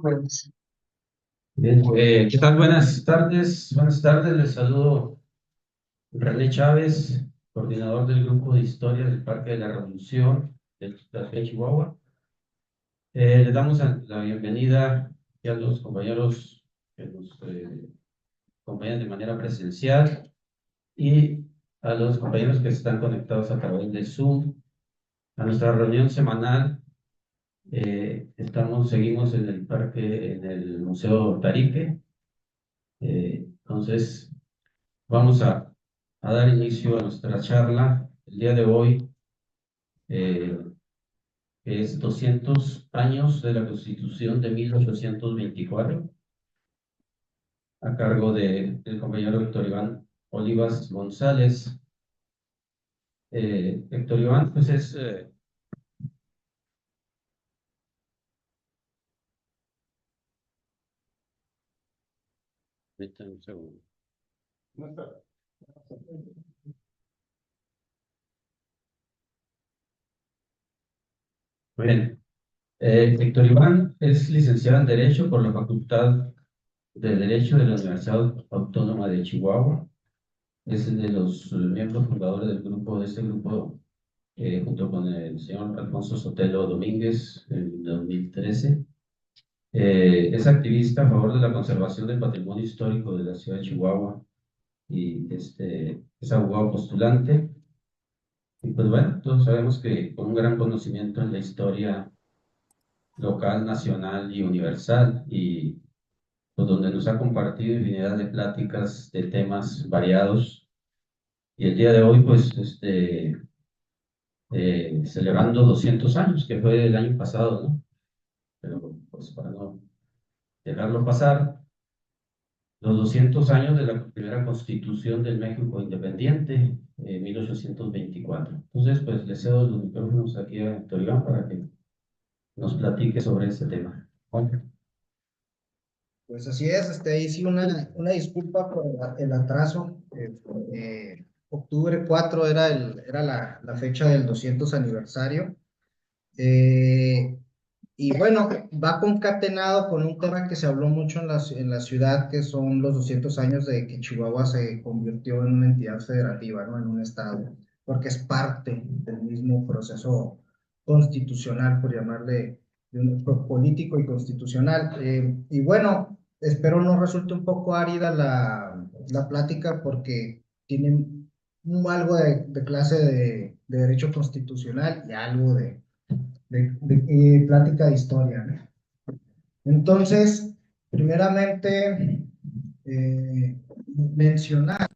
Pues, Bien, ¿qué tal? Buenas tardes. Buenas tardes. Les saludo René Chávez, coordinador del grupo de historia del Parque de la Revolución de la ciudad de Chihuahua. Les damos la bienvenida y a los compañeros que nos acompañan de manera presencial y a los compañeros que están conectados a través de Zoom a nuestra reunión semanal. Seguimos en el parque, en el Museo Tarique. Entonces, vamos a dar inicio a nuestra charla el día de hoy, eh, que es 200 años de la Constitución de 1824, a cargo del compañero Héctor Iván Olivas González. Héctor Iván, pues es... permítame un segundo. Bien, Héctor Iván es licenciado en Derecho por la Facultad de Derecho de la Universidad Autónoma de Chihuahua. Es de los miembros fundadores de este grupo, junto con el señor Alfonso Sotelo Domínguez en 2013. Es activista a favor de la conservación del patrimonio histórico de la ciudad de Chihuahua y es abogado postulante. Y pues bueno, todos sabemos que con un gran conocimiento en la historia local, nacional y universal, y pues donde nos ha compartido infinidad de pláticas de temas variados. Y el día de hoy, pues, celebrando 200 años, que fue el año pasado, ¿no? Pero pues para no dejarlo pasar, los 200 años de la primera constitución del México independiente, 1824. Entonces, pues le cedo los micrófonos aquí a Héctor Iván para que nos platique sobre ese tema. Juan. pues así es, ahí sí una disculpa por el atraso. Octubre 4 era la fecha del 200 aniversario. Eh, y bueno, va concatenado con un tema que se habló mucho en la ciudad, que son los 200 años de que Chihuahua se convirtió en una entidad federativa, ¿no? En un estado, porque es parte del mismo proceso constitucional, por llamarle, político y constitucional. Y bueno, espero no resulte un poco árida la plática porque tiene algo de clase de derecho constitucional y algo de plática de historia, ¿no? Entonces, primeramente, mencionar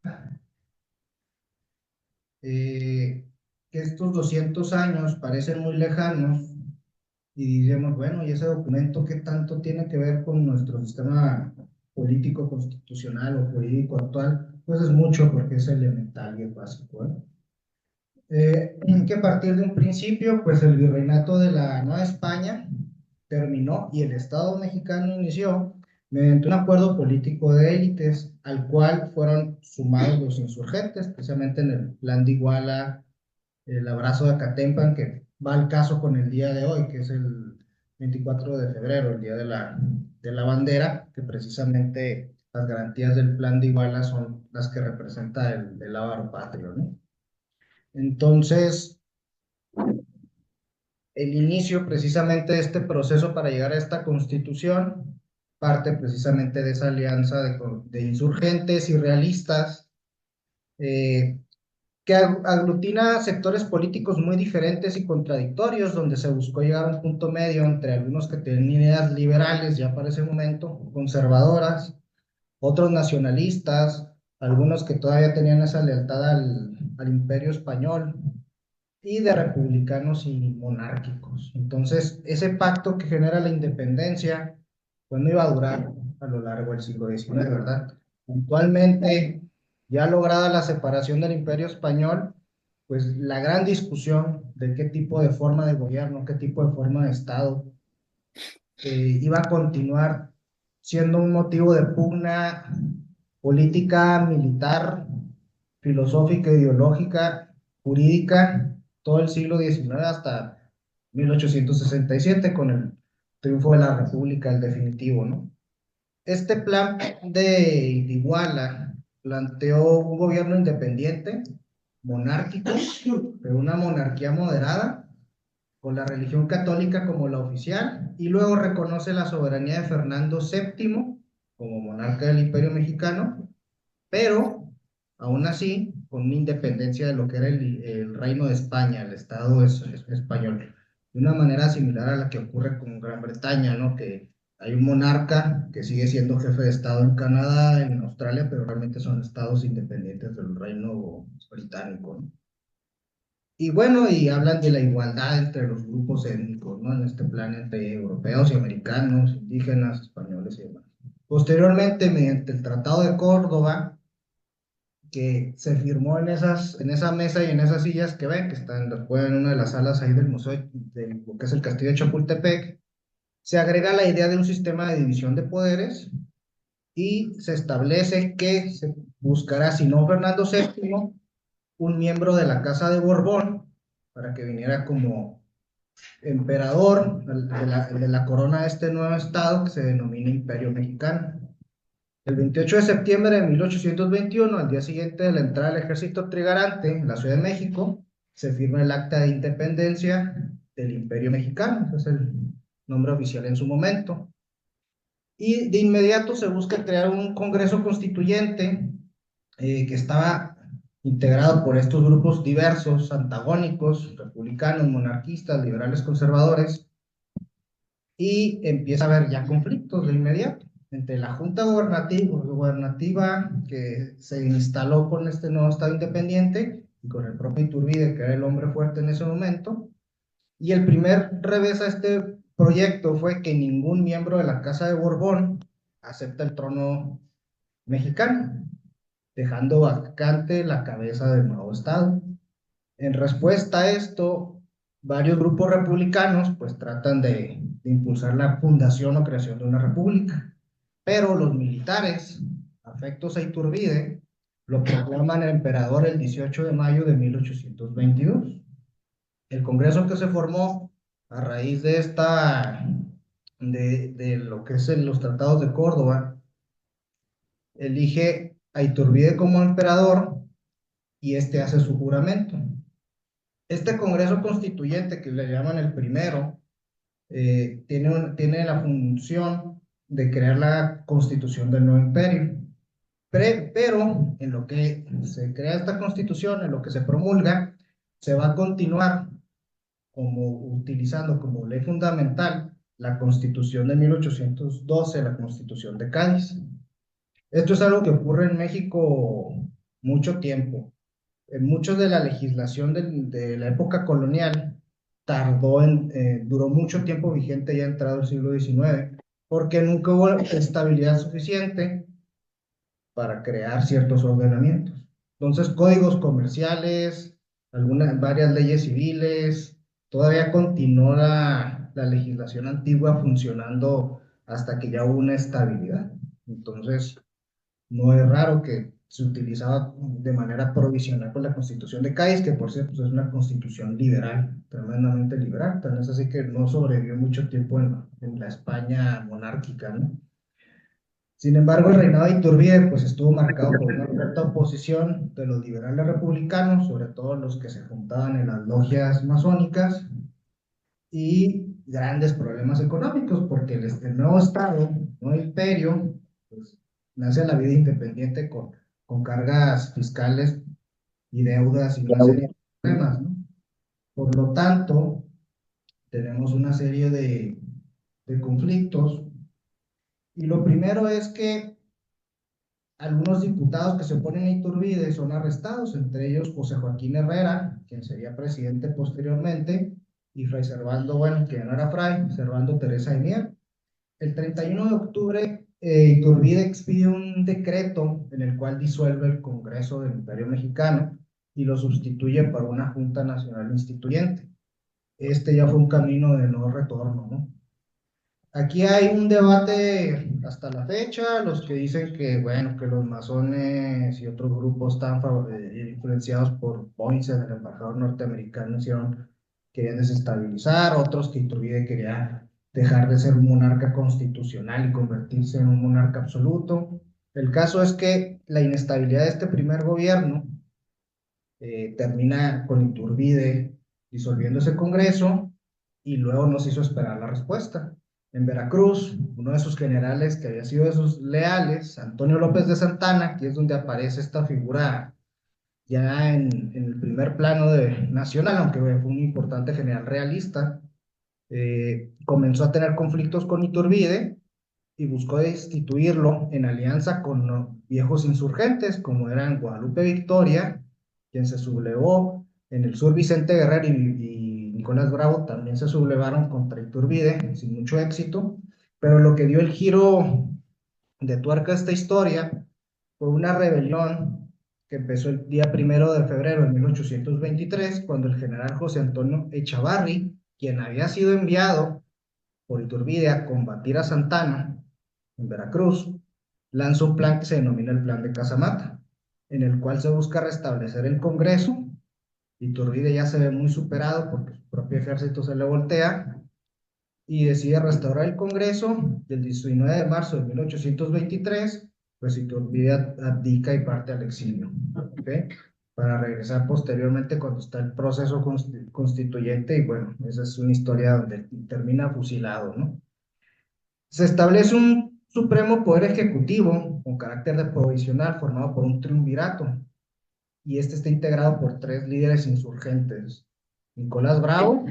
que estos 200 años parecen muy lejanos y diremos, bueno, ¿y ese documento qué tanto tiene que ver con nuestro sistema político, constitucional o jurídico actual? Pues es mucho porque es elemental y es básico, ¿eh? Que a partir de un principio, pues el virreinato de la Nueva España terminó y el Estado mexicano inició mediante un acuerdo político de élites al cual fueron sumados los insurgentes, precisamente en el Plan de Iguala, el Abrazo de Acatempan, que va al caso con el día de hoy, que es el 24 de febrero, el día de la bandera, que precisamente las garantías del Plan de Iguala son las que representa el lábaro patrio, ¿no? Entonces, el inicio precisamente de este proceso para llegar a esta constitución parte precisamente de esa alianza de insurgentes y realistas, eh, que aglutina sectores políticos muy diferentes y contradictorios, donde se buscó llegar a un punto medio entre algunos que tenían ideas liberales ya para ese momento, conservadoras, otros nacionalistas, algunos que todavía tenían esa lealtad al imperio español, y de republicanos y monárquicos. Entonces, ese pacto que genera la independencia, pues no iba a durar a lo largo del siglo XIX, ¿verdad? Puntualmente, ya lograda la separación del imperio español, pues la gran discusión de qué tipo de forma de gobierno, qué tipo de forma de Estado iba a continuar siendo un motivo de pugna política, militar, filosófica, ideológica, jurídica, todo el siglo XIX hasta 1867 con el triunfo de la República, el definitivo, ¿no? Este plan de Iguala planteó un gobierno independiente, monárquico, pero una monarquía moderada, con la religión católica como la oficial, y luego reconoce la soberanía de Fernando VII como monarca del Imperio Mexicano, pero aún así con una independencia de lo que era el Reino de España, el Estado español, de una manera similar a la que ocurre con Gran Bretaña, ¿no? Que hay un monarca que sigue siendo jefe de Estado en Canadá, en Australia, pero realmente son estados independientes del Reino Británico, ¿no? Y bueno, y hablan de la igualdad entre los grupos étnicos, ¿no? En este plan entre europeos y americanos, indígenas, españoles y demás. Posteriormente, mediante el Tratado de Córdoba, que se firmó en esa mesa y en esas sillas que ven, que están después en una de las salas ahí del museo, de lo que es el Castillo de Chapultepec, se agrega la idea de un sistema de división de poderes y se establece que se buscará, si no Fernando VII, un miembro de la Casa de Borbón para que viniera como emperador de la corona de este nuevo estado que se denomina Imperio Mexicano. El 28 de septiembre de 1821, al día siguiente de la entrada del ejército trigarante en la Ciudad de México, se firma el Acta de Independencia del Imperio Mexicano, ese es el nombre oficial en su momento. Y de inmediato se busca crear un Congreso Constituyente que estaba integrado por estos grupos diversos, antagónicos, republicanos, monarquistas, liberales, conservadores, y empieza a haber ya conflictos de inmediato entre la Junta Gubernativa que se instaló con este nuevo Estado independiente y con el propio Iturbide, que era el hombre fuerte en ese momento. Y el primer revés a este proyecto fue que ningún miembro de la Casa de Borbón acepta el trono mexicano, dejando vacante la cabeza del nuevo Estado. En respuesta a esto, varios grupos republicanos pues tratan de impulsar la fundación o creación de una república, pero los militares, afectos a Iturbide, lo proclaman el emperador el 18 de mayo de 1822. El Congreso que se formó a raíz de de lo que es los tratados de Córdoba, elige a Iturbide como emperador y este hace su juramento. Este Congreso Constituyente, que le llaman el primero, tiene la función de crear la constitución del nuevo imperio. Pero en lo que se crea esta constitución, en lo que se promulga, se va a continuar como utilizando como ley fundamental la constitución de 1812, la constitución de Cádiz. Esto es algo que ocurre en México mucho tiempo. Mucho de la legislación de la época colonial duró mucho tiempo vigente ya entrado el siglo XIX, porque nunca hubo estabilidad suficiente para crear ciertos ordenamientos. Entonces, códigos comerciales, varias leyes civiles, todavía continuó la legislación antigua funcionando hasta que ya hubo una estabilidad. Entonces, no es raro que se utilizaba de manera provisional con la Constitución de Cádiz, que por cierto es una constitución liberal, tremendamente liberal, tan es así que no sobrevivió mucho tiempo en la España monárquica, ¿no? Sin embargo, el reinado de Iturbide pues estuvo marcado por una fuerte oposición de los liberales republicanos, sobre todo los que se juntaban en las logias masónicas, y grandes problemas económicos, porque el nuevo Estado, nuevo imperio, pues, nace a la vida independiente con cargas fiscales y deudas y una serie de problemas, ¿no? Por lo tanto, tenemos una serie de conflictos, y lo primero es que algunos diputados que se oponen a Iturbide son arrestados, entre ellos José Joaquín Herrera, quien sería presidente posteriormente, y Fray Servando, bueno, que no era Fray, Servando Teresa de Mier. El 31 de octubre, Iturbide expide un decreto en el cual disuelve el Congreso del Imperio Mexicano y lo sustituye por una Junta Nacional Instituyente. Este ya fue un camino de no retorno, ¿no? Aquí hay un debate hasta la fecha, los que dicen que, bueno, que los masones y otros grupos están influenciados por Poinsett, el embajador norteamericano, querían desestabilizar, otros que Iturbide quería dejar de ser un monarca constitucional y convertirse en un monarca absoluto. El caso es que la inestabilidad de este primer gobierno termina con Iturbide disolviendo ese Congreso y luego nos hizo esperar la respuesta. En Veracruz, uno de sus generales que había sido de sus leales, Antonio López de Santana, aquí es donde aparece esta figura ya en el primer plano nacional, aunque fue un importante general realista, comenzó a tener conflictos con Iturbide y buscó destituirlo en alianza con los viejos insurgentes, como eran Guadalupe Victoria, quien se sublevó en el sur Vicente Guerrero y Nicolás Bravo también se sublevaron contra Iturbide, sin mucho éxito, pero lo que dio el giro de tuerca a esta historia fue una rebelión que empezó el día 1 de febrero de 1823, cuando el general José Antonio Echavarri, quien había sido enviado por Iturbide a combatir a Santana en Veracruz, lanza un plan que se denomina el Plan de Casamata, en el cual se busca restablecer el Congreso. Iturbide ya se ve muy superado porque su propio ejército se le voltea y decide restaurar el Congreso. Del 19 de marzo de 1823, pues Iturbide abdica y parte al exilio, ¿okay? Para regresar posteriormente cuando está el proceso constituyente, y bueno, esa es una historia donde termina fusilado, ¿no? Se establece un supremo poder ejecutivo con carácter de provisional formado por un triunvirato, y este está integrado por tres líderes insurgentes: Nicolás Bravo,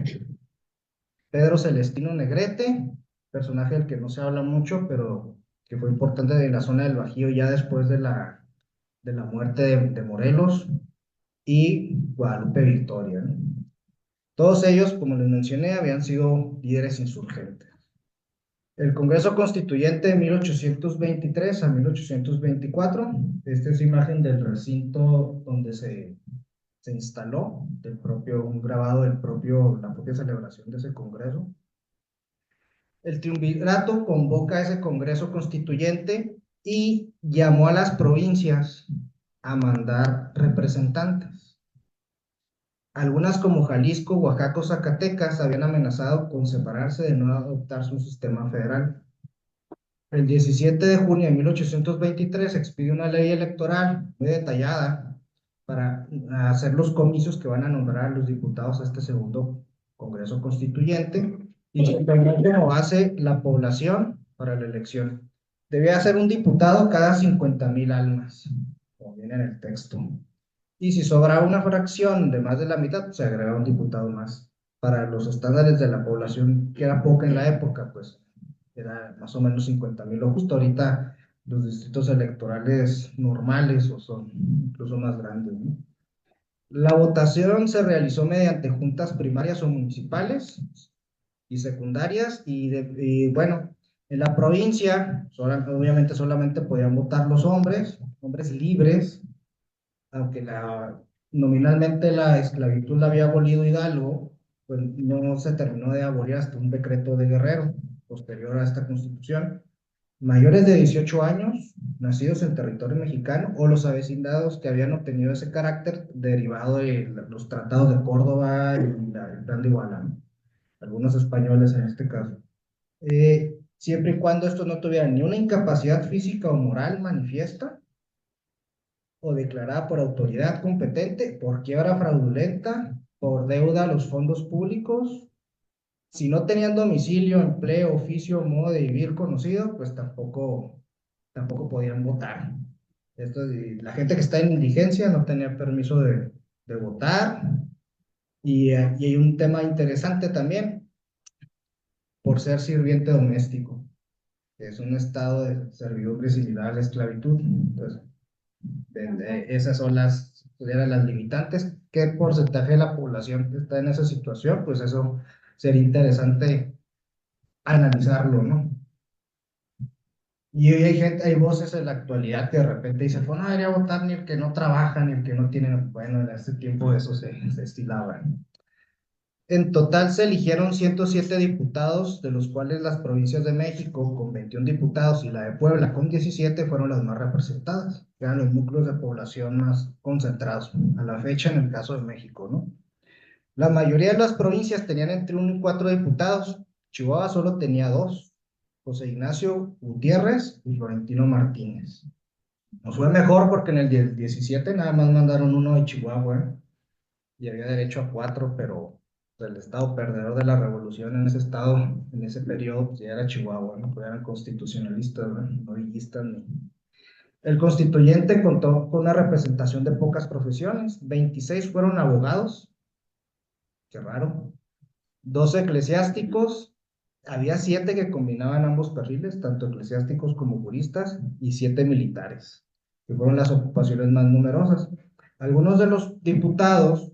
Pedro Celestino Negrete, personaje del que no se habla mucho, pero que fue importante en la zona del Bajío ya después de la muerte de Morelos, y Guadalupe Victoria, ¿no? Todos ellos, como les mencioné, habían sido líderes insurgentes. El Congreso Constituyente de 1823 a 1824, esta es imagen del recinto donde se instaló, un grabado la propia celebración de ese Congreso. El triunvirato convoca a ese Congreso Constituyente y llamó a las provincias a mandar representantes. Algunas como Jalisco, Oaxaca o Zacatecas habían amenazado con separarse de no adoptar su sistema federal. El 17 de junio de 1823 se expide una ley electoral muy detallada para hacer los comicios que van a nombrar a los diputados a este segundo Congreso Constituyente, y se determinó como base la población para la elección. Debía ser un diputado cada 50,000 almas, como viene en el texto. Y si sobraba una fracción de más de la mitad, pues se agregaba un diputado más. Para los estándares de la población, que era poca en la época, pues era más o menos 50,000, o justo ahorita los distritos electorales normales o son incluso más grandes, ¿no? La votación se realizó mediante juntas primarias o municipales y secundarias, y bueno, en la provincia obviamente solamente podían votar los hombres libres, aunque nominalmente la esclavitud la había abolido Hidalgo, pues no se terminó de abolir hasta un decreto de Guerrero, posterior a esta constitución. Mayores de 18 años, nacidos en territorio mexicano, o los avecindados que habían obtenido ese carácter derivado de los tratados de Córdoba y el plan de Iguala, ¿no? Algunos españoles en este caso. Siempre y cuando estos no tuvieran ni una incapacidad física o moral manifiesta, o declarada por autoridad competente, por quiebra fraudulenta, por deuda a los fondos públicos. Si no tenían domicilio, empleo, oficio, modo de vivir conocido, pues tampoco podían votar. La gente que está en indigencia no tenía permiso de votar. Y hay un tema interesante también, por ser sirviente doméstico, que es un estado de servidumbre similar a la esclavitud. Entonces, esas son eran las limitantes. ¿Qué porcentaje de la población está en esa situación? Pues eso sería interesante analizarlo, ¿no? Y hoy hay voces en la actualidad que de repente dicen, pues no debería votar ni el que no trabaja, ni el que no tiene. Bueno, en este tiempo eso se estilaba. En total se eligieron 107 diputados, de los cuales las provincias de México con 21 diputados y la de Puebla con 17 fueron las más representadas, que eran los núcleos de población más concentrados a la fecha en el caso de México, ¿no? La mayoría de las provincias tenían entre 1 y 4 diputados, Chihuahua solo tenía dos, José Ignacio Gutiérrez y Florentino Martínez. Nos fue mejor porque en el 17 nada más mandaron uno de Chihuahua, y había derecho a cuatro, pero el estado perdedor de la revolución en ese estado, en ese periodo, pues ya era Chihuahua, ¿no? Pues eran constitucionalistas, ¿no? No villistas ni... El constituyente contó con una representación de pocas profesiones, 26 fueron abogados, qué raro, 12 eclesiásticos, había 7 que combinaban ambos perfiles, tanto eclesiásticos como juristas, y 7 militares, que fueron las ocupaciones más numerosas. Algunos de los diputados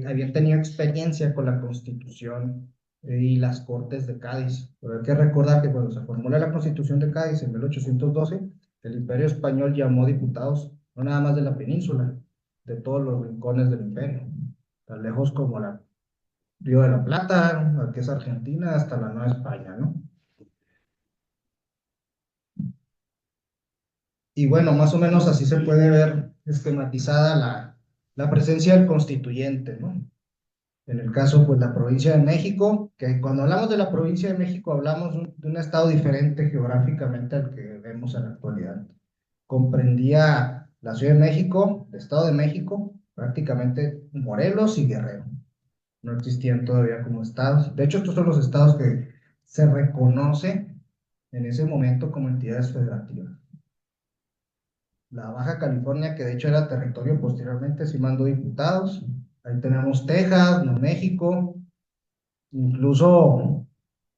habían tenido experiencia con la Constitución y las Cortes de Cádiz. Pero hay que recordar que cuando se formula la Constitución de Cádiz en 1812, el Imperio Español llamó diputados no nada más de la península, de todos los rincones del imperio, tan lejos como la Río de la Plata, que es Argentina, hasta la Nueva España, ¿no? Y bueno, más o menos así se puede ver esquematizada la presencia del constituyente, ¿no? En el caso, pues la provincia de México, que cuando hablamos de la provincia de México hablamos de un estado diferente geográficamente al que vemos en la actualidad. Comprendía la Ciudad de México, el Estado de México, prácticamente Morelos y Guerrero. No existían todavía como estados. De hecho, estos son los estados que se reconocen en ese momento como entidades federativas. La Baja California, que de hecho era territorio posteriormente, sí mandó diputados. Ahí tenemos Texas, Nuevo México, incluso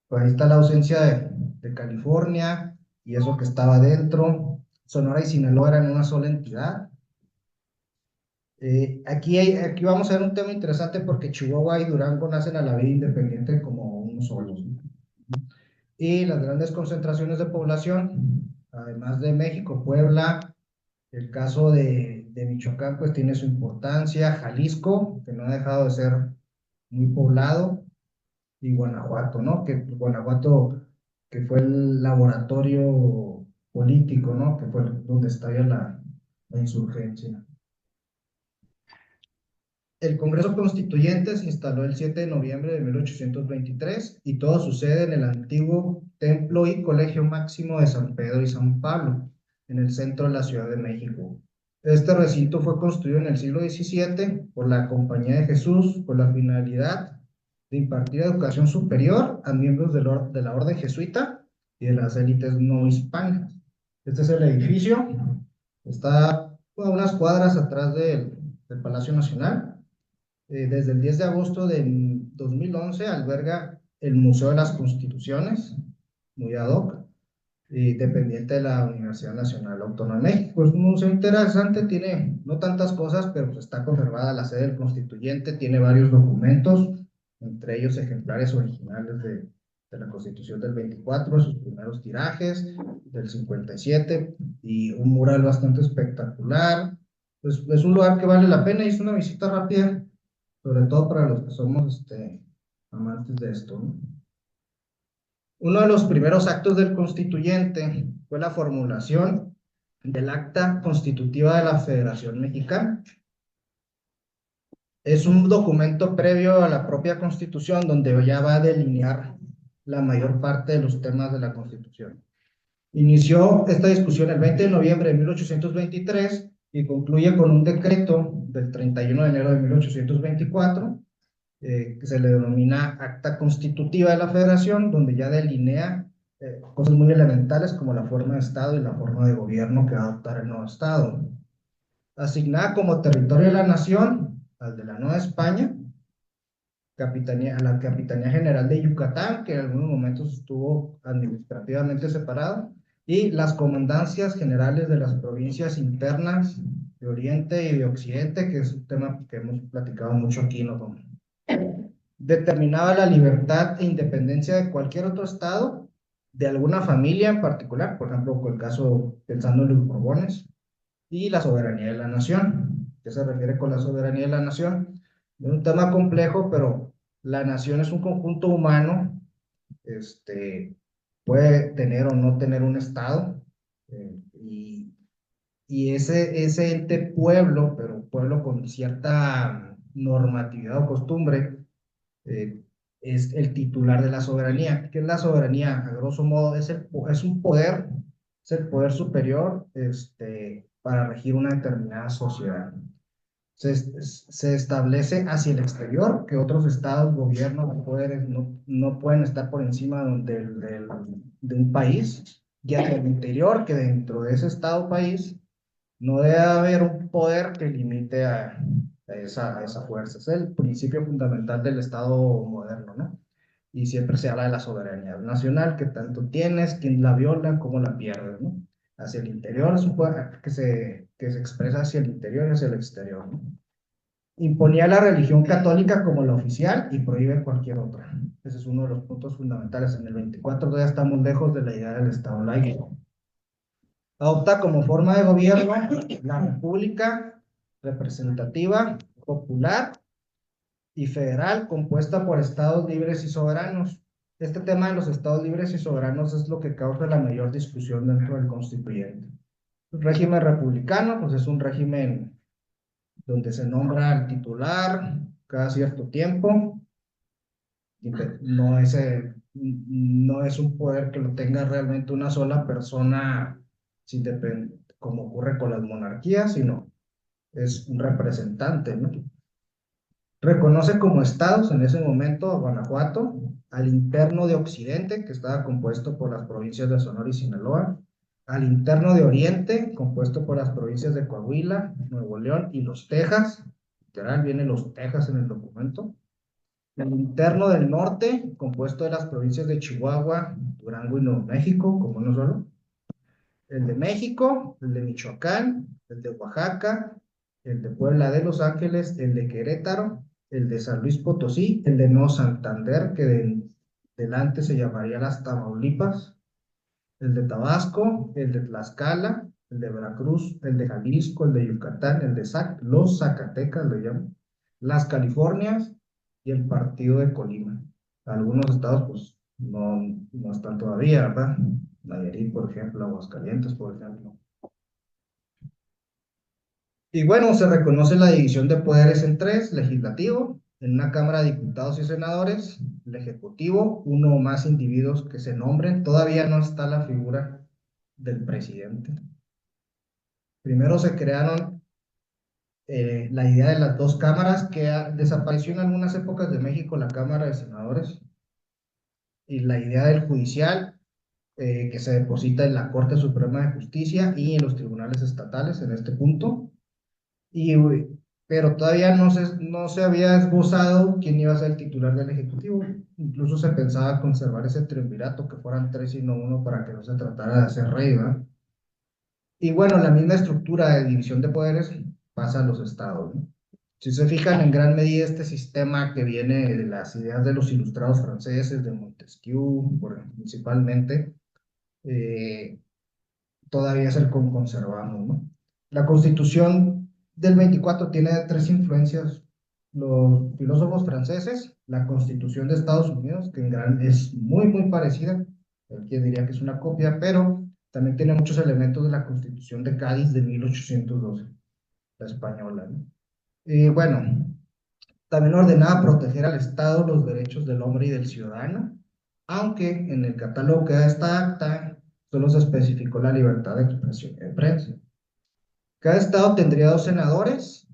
pues ahí está la ausencia de California y eso que estaba dentro. Sonora y Sinaloa eran una sola entidad. Aquí vamos a ver un tema interesante porque Chihuahua y Durango nacen a la vida independiente como unos solos, ¿no? Y las grandes concentraciones de población, además de México, Puebla, el caso de Michoacán, pues tiene su importancia, Jalisco, que no ha dejado de ser muy poblado, y Guanajuato, ¿no? Que Guanajuato, que fue el laboratorio político, ¿no? Que fue donde estalla la insurgencia. El Congreso Constituyente se instaló el 7 de noviembre de 1823 y todo sucede en el antiguo Templo y Colegio Máximo de San Pedro y San Pablo, en el centro de la Ciudad de México. Este recinto fue construido en el siglo XVII por la Compañía de Jesús con la finalidad de impartir educación superior a miembros de la orden jesuita y de las élites no hispanas. Este es el edificio, está a unas cuadras atrás del Palacio Nacional. Desde el 10 de agosto de 2011 alberga el Museo de las Constituciones, muy ad hoc, dependiente de la Universidad Nacional Autónoma de México. Es un museo interesante, tiene no tantas cosas, pero pues está conservada la sede del constituyente, tiene varios documentos, entre ellos ejemplares originales de la Constitución del 24, sus primeros tirajes, del 57, y un mural bastante espectacular. Pues es un lugar que vale la pena y es una visita rápida, sobre todo para los que somos amantes de esto, ¿no? Uno de los primeros actos del constituyente fue la formulación del Acta Constitutiva de la Federación Mexicana. Es un documento previo a la propia Constitución donde ya va a delinear la mayor parte de los temas de la Constitución. Inició esta discusión el 20 de noviembre de 1823 y concluye con un decreto del 31 de enero de 1824, que se le denomina Acta Constitutiva de la Federación, donde ya delinea cosas muy elementales como la forma de Estado y la forma de gobierno que va a adoptar el nuevo Estado. Asignada como territorio de la nación al de la Nueva España, a la Capitanía General de Yucatán, que en algunos momentos estuvo administrativamente separado, y las comandancias generales de las provincias internas de Oriente y de Occidente, que es un tema que hemos platicado mucho aquí, ¿no? Determinaba la libertad e independencia de cualquier otro estado, de alguna familia en particular, por ejemplo, con el caso pensando en los Borbones, y la soberanía de la nación. ¿Qué se refiere con la soberanía de la nación? Es un tema complejo, pero la nación es un conjunto humano, puede tener o no tener un estado, y ese ente pueblo, pero pueblo con cierta normatividad o costumbre, eh, es el titular de la soberanía. ¿Qué es la soberanía? A grosso modo, es un poder, es el poder superior para regir una determinada sociedad. Se establece hacia el exterior que otros estados, gobiernos, poderes no pueden estar por encima de un país, y hacia el interior que dentro de ese estado o país no debe haber un poder que limite a esa fuerza. Es el principio fundamental del Estado moderno, ¿no? Y siempre se habla de la soberanía nacional, que tanto tienes, quien la viola, cómo la pierdes, ¿no? Hacia el interior es un poder que se expresa hacia el interior y hacia el exterior, ¿no? Imponía la religión católica como la oficial y prohíbe cualquier otra. Ese es uno de los puntos fundamentales. En el 24 todavía estamos lejos de la idea del Estado laico. Adopta como forma de gobierno la república representativa, popular y federal, compuesta por estados libres y soberanos. Este tema de los estados libres y soberanos es lo que causa la mayor discusión dentro del constituyente. El régimen republicano, pues es un régimen donde se nombra al titular cada cierto tiempo. No es un poder que lo tenga realmente una sola persona, como ocurre con las monarquías, sino es un representante, ¿no? Reconoce como estados en ese momento a Guanajuato, al interno de Occidente, que estaba compuesto por las provincias de Sonora y Sinaloa, al interno de Oriente, compuesto por las provincias de Coahuila, Nuevo León y los Texas, literal viene los Texas en el documento, el interno del norte, compuesto de las provincias de Chihuahua, Durango y Nuevo México, como uno solo, el de México, el de Michoacán, el de Oaxaca, el de Puebla de Los Ángeles, el de Querétaro, el de San Luis Potosí, el de Nuevo Santander, que delante se llamaría las Tamaulipas, el de Tabasco, el de Tlaxcala, el de Veracruz, el de Jalisco, el de Yucatán, el de los Zacatecas, le llaman, las Californias y el partido de Colima. Algunos estados, pues, no están todavía, ¿verdad? Nayarit, por ejemplo, Aguascalientes, por ejemplo. Y bueno, se reconoce la división de poderes en tres: legislativo, en una Cámara de Diputados y Senadores, el ejecutivo, uno o más individuos que se nombren. Todavía no está la figura del presidente. Primero se crearon la idea de las dos cámaras, que desapareció en algunas épocas de México la Cámara de Senadores, y la idea del judicial, que se deposita en la Corte Suprema de Justicia y en los tribunales estatales en este punto. Y, pero todavía no se había esbozado quién iba a ser el titular del Ejecutivo. Incluso se pensaba conservar ese triunvirato, que fueran tres y no uno, para que no se tratara de hacer rey, ¿verdad? Y bueno, la misma estructura de división de poderes pasa a los estados, ¿no? Si se fijan, en gran medida este sistema que viene de las ideas de los ilustrados franceses, de Montesquieu, principalmente, eh, todavía es el que conservamos, ¿no? La Constitución del 24 tiene tres influencias: los filósofos franceses, la Constitución de Estados Unidos, que es muy, muy parecida, hay quien diría que es una copia, pero también tiene muchos elementos de la Constitución de Cádiz de 1812, la española, ¿no? Y bueno, también ordenaba proteger al Estado los derechos del hombre y del ciudadano, aunque en el catálogo que da esta acta solo se especificó la libertad de expresión y de prensa. Cada estado tendría dos senadores,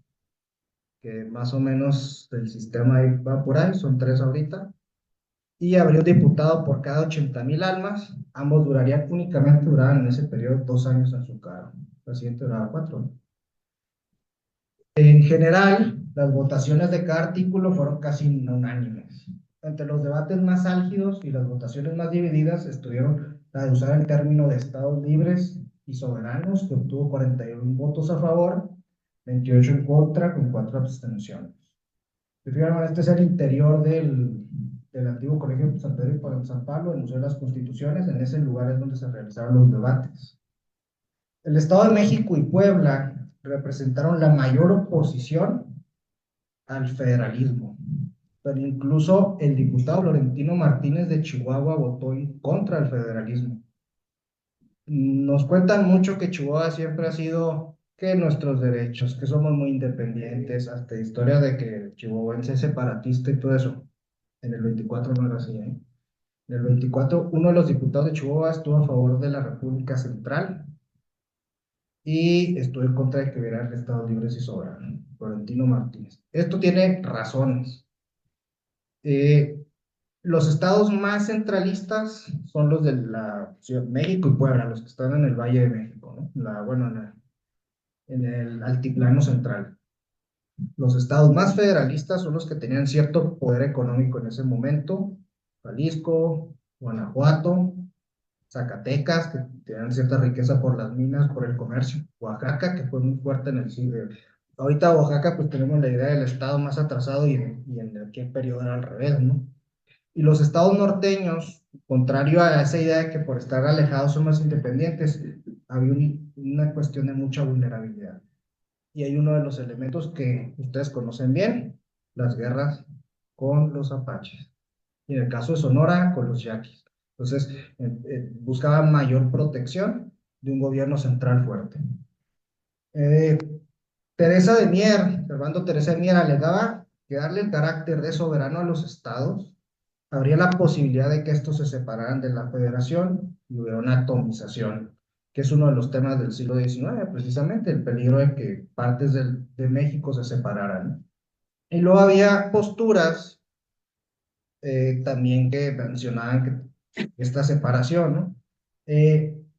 que más o menos el sistema ahí va por ahí, son tres ahorita, y habría un diputado por cada 80,000 almas. Ambos duraban en ese periodo 2 años en su cargo. El presidente duraba 4. En general, las votaciones de cada artículo fueron casi unánimes. Entre los debates más álgidos y las votaciones más divididas estuvieron la de usar el término de estados libres y soberanos, que obtuvo 41 votos a favor, 28 en contra, con 4 abstenciones. Fijaron, este es el interior del antiguo Colegio de San Pedro y San Pablo, el Museo de las Constituciones. En ese lugar es donde se realizaron los debates. El Estado de México y Puebla representaron la mayor oposición al federalismo, pero incluso el diputado Florentino Martínez de Chihuahua votó en contra del federalismo. Nos cuentan mucho que Chihuahua siempre ha sido que nuestros derechos, que somos muy independientes, hasta historia de que el chihuahuense es separatista y todo eso. En el 24 no era así, ¿eh? En el 24, uno de los diputados de Chihuahua estuvo a favor de la República Central y estuvo en contra de que hubiera el Estado libres y soberano, Florentino Martínez. Esto tiene razones. Eh, los estados más centralistas son los de la Ciudad de México y Puebla, los que están en el Valle de México, ¿no? Bueno, en el altiplano central. Los estados más federalistas son los que tenían cierto poder económico en ese momento: Jalisco, Guanajuato, Zacatecas, que tenían cierta riqueza por las minas, por el comercio; Oaxaca, que fue muy fuerte en el siglo. Ahorita Oaxaca, pues tenemos la idea del estado más atrasado y en aquel periodo era al revés, ¿no? Y los estados norteños, contrario a esa idea de que por estar alejados son más independientes, había una cuestión de mucha vulnerabilidad. Y hay uno de los elementos que ustedes conocen bien: las guerras con los apaches. Y en el caso de Sonora, con los yaquis. Entonces, buscaban mayor protección de un gobierno central fuerte. Eh, Teresa de Mier, Servando Teresa de Mier, alegaba que darle el carácter de soberano a los estados habría la posibilidad de que estos se separaran de la federación y hubiera una atomización, que es uno de los temas del siglo XIX, precisamente, el peligro de que partes de México se separaran. Y luego había posturas también que mencionaban que esta separación, ¿no?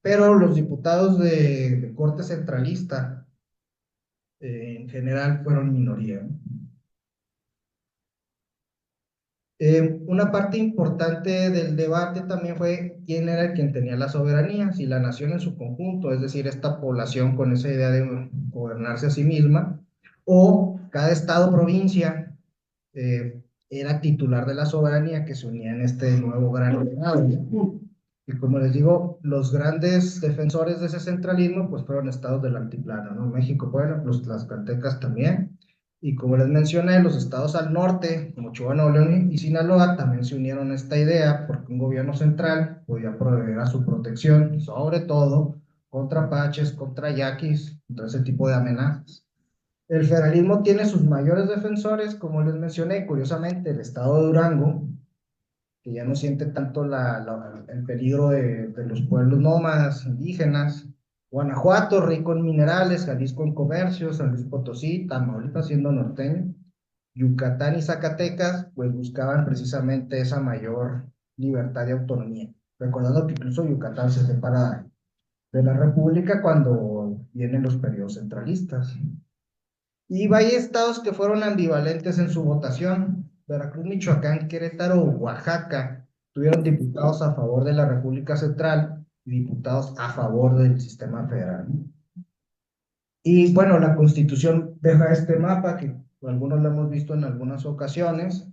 Pero los diputados de corte centralista en general fueron minoría, ¿no? Una parte importante del debate también fue quién era el quien tenía la soberanía: si la nación en su conjunto, es decir, esta población con esa idea de gobernarse a sí misma, o cada estado o provincia era titular de la soberanía, que se unía en este nuevo gran legado, ¿no? Y como les digo, los grandes defensores de ese centralismo pues fueron estados del altiplano, ¿no? México, bueno, los tlaxcaltecas también. Y como les mencioné, los estados al norte, como Chihuahua, Nuevo León y Sinaloa, también se unieron a esta idea porque un gobierno central podía proveer a su protección, sobre todo contra apaches, contra yaquis, contra ese tipo de amenazas. El federalismo tiene sus mayores defensores, como les mencioné, curiosamente, el estado de Durango, que ya no siente tanto el peligro de los pueblos nómadas, indígenas; Guanajuato, rico en minerales; Jalisco en comercio; San Luis Potosí; Tamaulipas, siendo norteño; Yucatán y Zacatecas, pues buscaban precisamente esa mayor libertad y autonomía. Recordando que incluso Yucatán se separa de la República cuando vienen los periodos centralistas. Y hay estados que fueron ambivalentes en su votación: Veracruz, Michoacán, Querétaro, Oaxaca, tuvieron diputados a favor de la República Central y diputados a favor del sistema federal. Y bueno, la Constitución deja este mapa que algunos lo hemos visto en algunas ocasiones,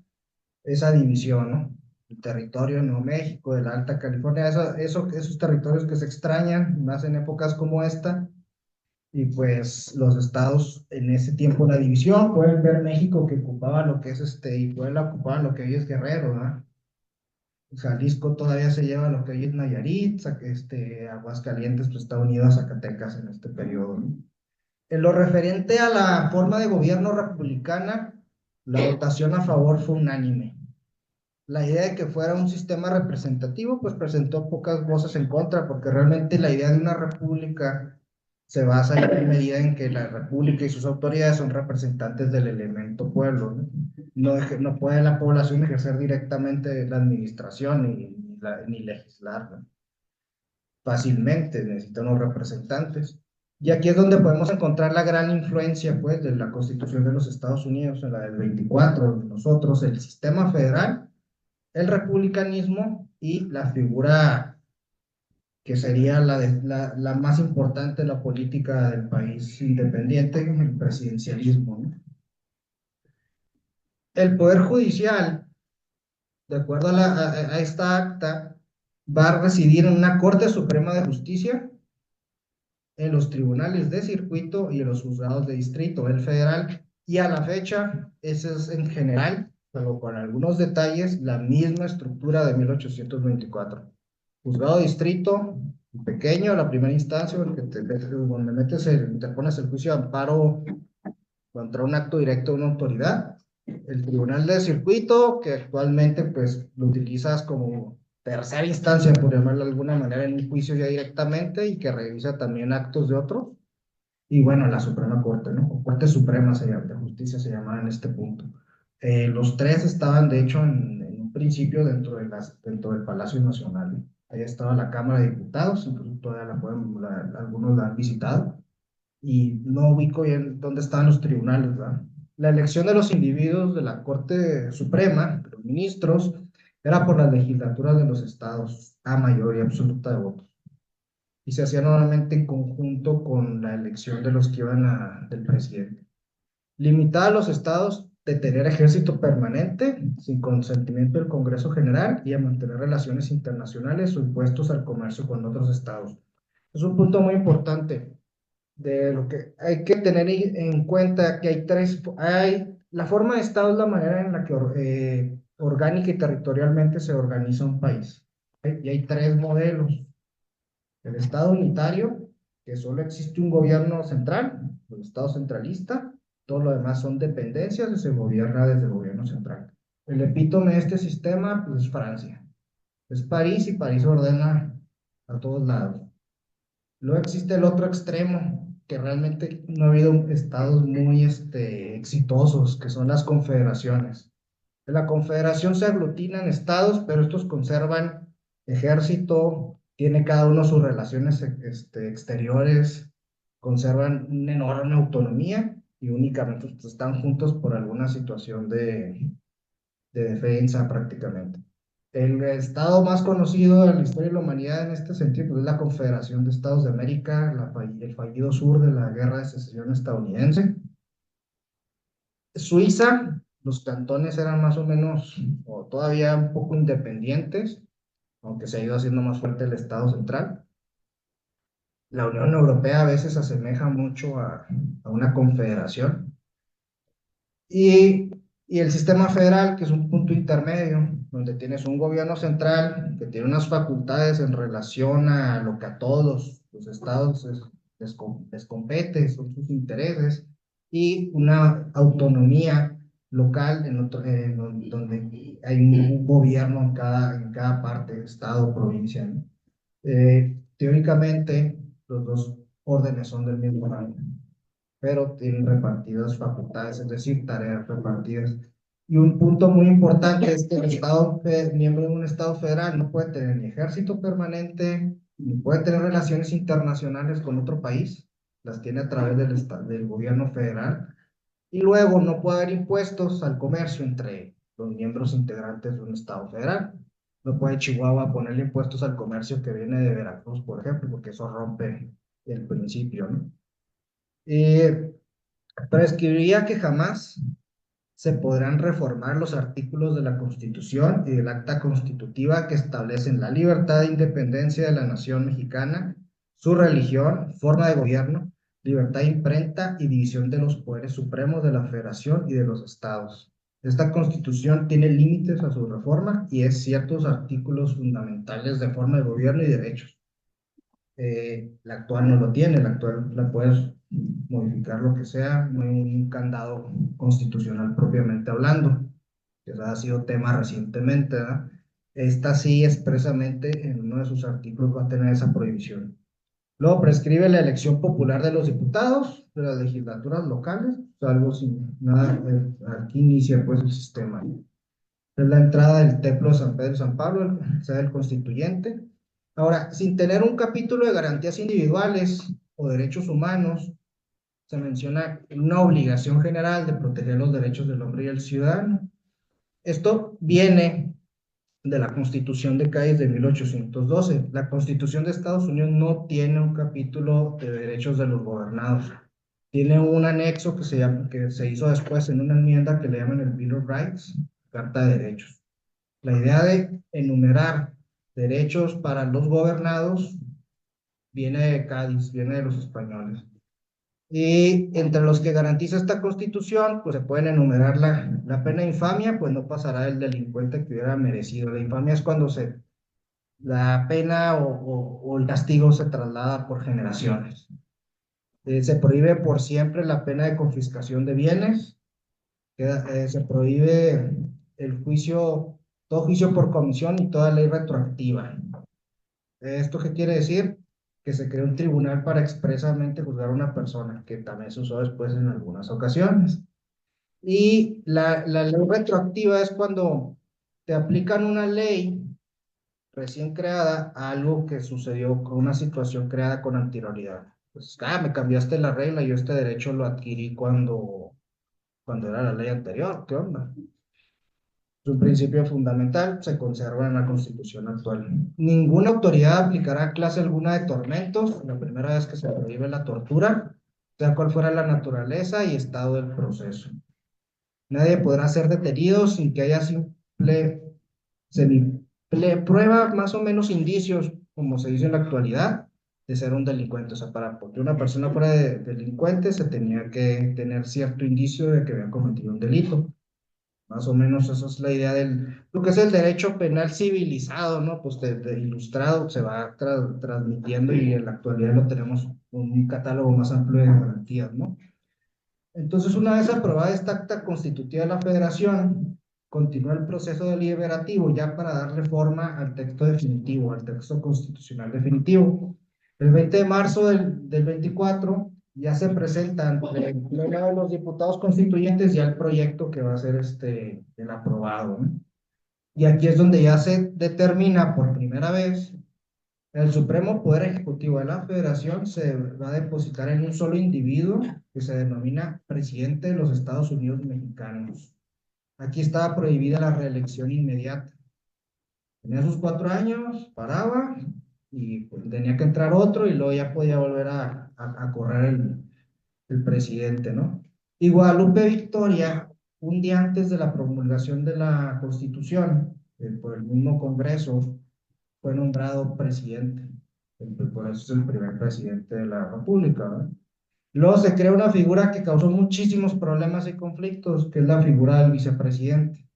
esa división, ¿no? El territorio de Nuevo México, de la Alta California, esos territorios que se extrañan más en épocas como esta. Y pues los estados en ese tiempo, la división, pueden ver México que ocupaba lo que es y Puebla ocupaba lo que hoy es Guerrero, ¿no? Jalisco todavía se lleva lo que hoy es Nayarit; Aguascalientes pues está unido a Zacatecas en este periodo, ¿no? En lo referente a la forma de gobierno republicana, la votación a favor fue unánime. La idea de que fuera un sistema representativo, pues presentó pocas voces en contra, porque realmente la idea de una república se basa en medida en que la república y sus autoridades son representantes del elemento pueblo, ¿no? No puede la población ejercer directamente la administración ni legislar, ¿no? Fácilmente, necesitan unos representantes. Y aquí es donde podemos encontrar la gran influencia, pues, de la Constitución de los Estados Unidos, en la del 24, nosotros, el sistema federal, el republicanismo y la figura que sería la más importante de la política del país independiente, el presidencialismo, ¿no? El Poder Judicial, de acuerdo a esta acta, va a residir en una Corte Suprema de Justicia, en los tribunales de circuito y en los juzgados de distrito, el federal. Y a la fecha, ese es en general, pero con algunos detalles, la misma estructura de 1824. Juzgado de distrito, pequeño, la primera instancia, donde interpones el juicio de amparo contra un acto directo de una autoridad. el Tribunal de Circuito, que actualmente pues lo utilizas como tercera instancia, por llamarlo de alguna manera, en un juicio ya directamente y que revisa también actos de otros. Y bueno, la Suprema Corte, ¿no? O Corte Suprema de Justicia se llamaba en este punto. Los tres estaban, de hecho, en un principio dentro del Palacio Nacional, ¿no? Ahí estaba la Cámara de Diputados, incluso todavía algunos la han visitado, y no ubico bien dónde estaban los tribunales, ¿verdad? La elección de los individuos de la Corte Suprema, de los ministros, era por las legislaturas de los estados a mayoría absoluta de votos y se hacía normalmente en conjunto con la elección de los que del presidente. Limitaba a los estados de tener ejército permanente sin consentimiento del Congreso General y a mantener relaciones internacionales o impuestos al comercio con otros estados. Es un punto muy importante de lo que hay que tener en cuenta que la forma de estado es la manera en la que orgánica y territorialmente se organiza un país. ¿Ok? Y hay tres modelos: el Estado unitario, que solo existe un gobierno central, el Estado centralista, todo lo demás son dependencias y se gobierna desde el gobierno central. El epítome de este sistema pues, es Francia. Es París y París ordena a todos lados. Luego existe el otro extremo, que realmente no ha habido estados muy exitosos, que son las confederaciones. En la confederación se aglutinan estados, pero estos conservan ejército, tiene cada uno sus relaciones exteriores, conservan una enorme autonomía y únicamente están juntos por alguna situación de defensa prácticamente. El estado más conocido de la historia de la humanidad en este sentido pues, es la Confederación de Estados de América, el fallido sur de la Guerra de Secesión estadounidense. Suiza, los cantones eran más o menos, o todavía un poco independientes, aunque se ha ido haciendo más fuerte el Estado central. La Unión Europea a veces se asemeja mucho a una confederación. Y, y el sistema federal, que es un punto intermedio, donde tienes un gobierno central que tiene unas facultades en relación a lo que a todos los estados les compete, son sus intereses, y una autonomía local donde hay un gobierno en cada parte, estado, provincia, ¿no? Teóricamente, los dos órdenes son del mismo rango, pero tienen repartidas facultades, es decir, tareas repartidas. Y un punto muy importante es que el Estado, miembro de un Estado federal, no puede tener ni ejército permanente, ni puede tener relaciones internacionales con otro país, las tiene a través del gobierno federal, y luego no puede haber impuestos al comercio entre los miembros integrantes de un Estado federal. No puede Chihuahua ponerle impuestos al comercio que viene de Veracruz, por ejemplo, porque eso rompe el principio, ¿no? Eh, Prescribiría que jamás se podrán reformar los artículos de la Constitución y del Acta Constitutiva que establecen la libertad e independencia de la nación mexicana, su religión, forma de gobierno, libertad de imprenta y división de los poderes supremos de la Federación y de los estados. Esta Constitución tiene límites a su reforma y es ciertos artículos fundamentales de forma de gobierno y derechos. La actual no lo tiene, la actual la puedes modificar lo que sea, no hay un candado constitucional propiamente hablando, que ha sido tema recientemente, ¿verdad? Esta sí expresamente en uno de sus artículos va a tener esa prohibición. Luego prescribe la elección popular de los diputados de las legislaturas locales, salvo si nada, aquí inicia pues el sistema. Es la entrada del Templo de San Pedro y San Pablo, sede del constituyente. Ahora, sin tener un capítulo de garantías individuales o derechos humanos, se menciona una obligación general de proteger los derechos del hombre y el ciudadano. Esto viene de la Constitución de Cádiz de 1812. La Constitución de Estados Unidos no tiene un capítulo de derechos de los gobernados. Tiene un anexo que se hizo después en una enmienda que le llaman el Bill of Rights, Carta de Derechos. La idea de enumerar derechos para los gobernados viene de Cádiz, viene de los españoles. Y entre los que garantiza esta constitución, pues se pueden enumerar la pena de infamia, pues no pasará el delincuente que hubiera merecido. La infamia es cuando la pena o el castigo se traslada por generaciones. Se prohíbe por siempre la pena de confiscación de bienes, Se prohíbe el juicio, todo juicio por comisión y toda ley retroactiva. ¿Esto qué quiere decir? Que se creó un tribunal para expresamente juzgar a una persona, que también se usó después en algunas ocasiones. Y la ley retroactiva es cuando te aplican una ley recién creada a algo que sucedió con una situación creada con anterioridad. Pues, me cambiaste la regla, yo este derecho lo adquirí cuando era la ley anterior, ¿qué onda? Es un principio fundamental, se conserva en la Constitución actual. Ninguna autoridad aplicará clase alguna de tormentos, la primera vez que se prohíbe la tortura, sea cual fuera la naturaleza y estado del proceso. Nadie podrá ser detenido sin que haya prueba, más o menos indicios, como se dice en la actualidad, de ser un delincuente. O sea, para que una persona fuera delincuente se tenía que tener cierto indicio de que había cometido un delito. Más o menos esa es la idea lo que es el derecho penal civilizado, ¿no? Pues de ilustrado se va transmitiendo y en la actualidad lo tenemos con un catálogo más amplio de garantías, ¿no? Entonces, una vez aprobada esta acta constitutiva de la Federación, continúa el proceso deliberativo ya para darle forma al texto definitivo, al texto constitucional definitivo. El 20 de marzo del 24 ya se presenta ante el Pleno de los Diputados Constituyentes ya el proyecto que va a ser el aprobado, ¿no? Y aquí es donde ya se determina por primera vez el Supremo Poder Ejecutivo de la Federación se va a depositar en un solo individuo que se denomina presidente de los Estados Unidos mexicanos. Aquí estaba prohibida la reelección inmediata. Tenía sus 4 años, paraba y pues, tenía que entrar otro y luego ya podía volver a correr el presidente, ¿no? Y Guadalupe Victoria, un día antes de la promulgación de la Constitución, por el mismo Congreso, fue nombrado presidente. Por eso es el primer presidente de la República, ¿verdad? Luego se crea una figura que causó muchísimos problemas y conflictos, que es la figura del vicepresidente.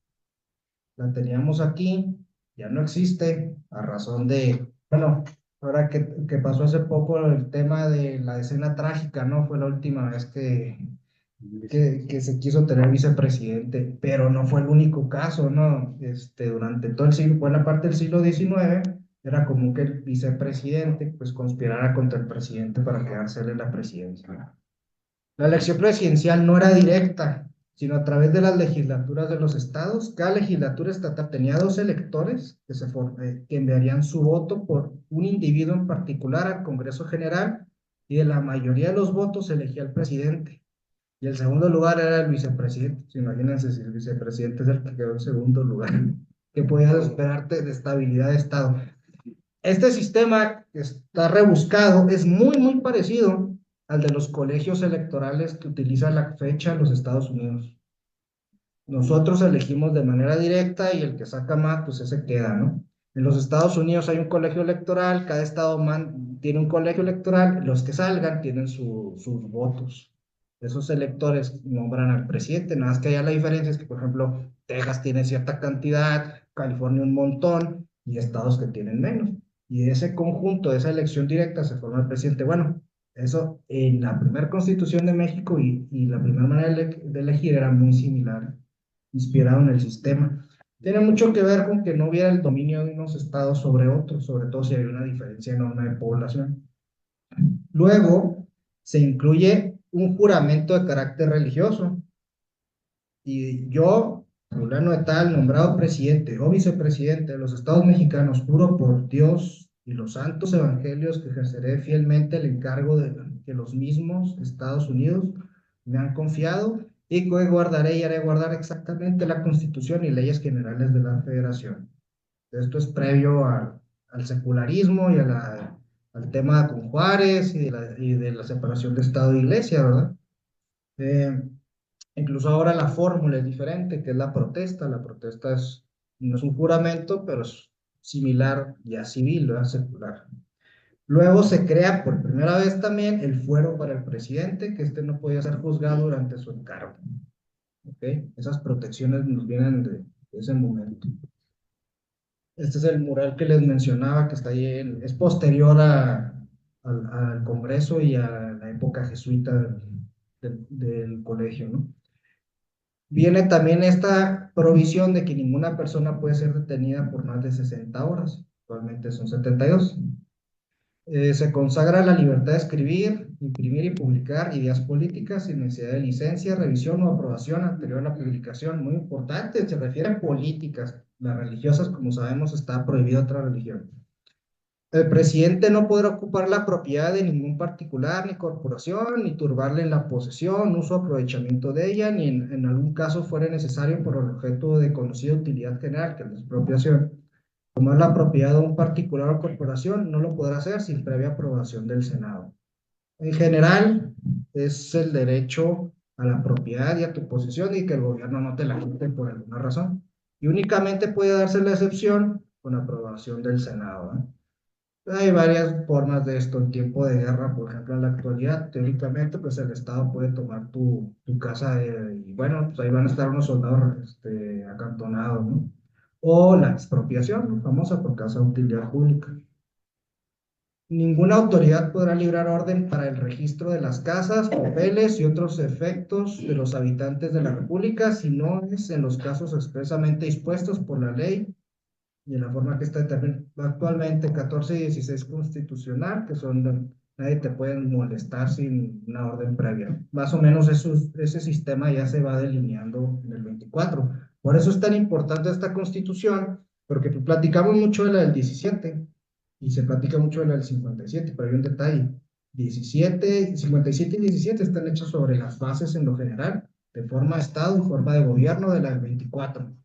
La teníamos aquí, ya no existe, a razón bueno, ahora que pasó hace poco el tema de la escena trágica, ¿no? Fue la última vez que se quiso tener vicepresidente, pero no fue el único caso, ¿no? Durante todo el siglo, buena parte del siglo XIX, era común que el vicepresidente pues conspirara contra el presidente para quedársele la presidencia. La elección presidencial no era directa, sino a través de las legislaturas de los estados. Cada legislatura estatal tenía 2 electores que enviarían su voto por un individuo en particular al Congreso General y de la mayoría de los votos se elegía al presidente. Y el segundo lugar era el vicepresidente. Pues imagínense si el vicepresidente es el que quedó en segundo lugar. ¿Qué podías esperarte de estabilidad de Estado? Este sistema que está rebuscado es muy, muy parecido al de los colegios electorales que utiliza la fecha en los Estados Unidos. Nosotros elegimos de manera directa y el que saca más, pues ese queda, ¿no? En los Estados Unidos hay un colegio electoral, cada estado tiene un colegio electoral, los que salgan tienen sus votos. Esos electores nombran al presidente, nada más que allá la diferencia es que, por ejemplo, Texas tiene cierta cantidad, California un montón y estados que tienen menos. Y de ese conjunto, de esa elección directa, se forma el presidente. Bueno, eso en la primera constitución de México y la primera manera de elegir era muy similar inspirado en el sistema. Tiene mucho que ver con que no hubiera el dominio de unos estados sobre otros, sobre todo si hay una diferencia enorme de población. Luego, se incluye un juramento de carácter religioso. Y yo, fulano de tal, nombrado presidente o vicepresidente de los estados mexicanos, juro por Dios y los santos evangelios que ejerceré fielmente el encargo de que los mismos Estados Unidos me han confiado y que guardaré y haré guardar exactamente la Constitución y leyes generales de la Federación. Esto es previo al secularismo y al tema con Juárez y de la separación de Estado e Iglesia, ¿verdad? Eh, Incluso ahora la fórmula es diferente, que es la protesta. La protesta no es un juramento, pero es similar ya civil, ¿verdad? Secular. Luego se crea por primera vez también el fuero para el presidente, que no podía ser juzgado durante su encargo. ¿Ok? Esas protecciones nos vienen de ese momento. Este es el mural que les mencionaba, que está ahí, es posterior al Congreso y a la época jesuita del colegio, ¿no? Viene también esta provisión de que ninguna persona puede ser detenida por más de 60 horas, actualmente son 72. Se consagra la libertad de escribir, imprimir y publicar ideas políticas sin necesidad de licencia, revisión o aprobación anterior a la publicación. Muy importante, se refiere a políticas. Las religiosas, como sabemos, está prohibida otra religión. El presidente no podrá ocupar la propiedad de ningún particular ni corporación, ni turbarle en la posesión, uso o aprovechamiento de ella, ni en algún caso fuera necesario por el objeto de conocida utilidad general, que es la expropiación. Tomar la propiedad de un particular o corporación no lo podrá hacer sin previa aprobación del Senado. En general, es el derecho a la propiedad y a tu posesión y que el gobierno no te la quite por alguna razón. Y únicamente puede darse la excepción con aprobación del Senado, ¿eh? Hay varias formas de esto en tiempo de guerra, por ejemplo, en la actualidad, teóricamente, pues el Estado puede tomar tu casa y bueno, pues ahí van a estar unos soldados acantonados, ¿no? O la expropiación, ¿no? Famosa por causa de utilidad pública. Ninguna autoridad podrá librar orden para el registro de las casas, papeles y otros efectos de los habitantes de la República si no es en los casos expresamente dispuestos por la ley y en la forma que está determinada actualmente 14 y 16 constitucional, que son, nadie te puede molestar sin una orden previa. Más o menos ese sistema ya se va delineando en el 24. Por eso es tan importante esta constitución, porque platicamos mucho de la del 17 y se platica mucho de la del 57, pero hay un detalle. 57 y 17 están hechos sobre las bases en lo general, de forma de Estado y forma de gobierno de la del 24.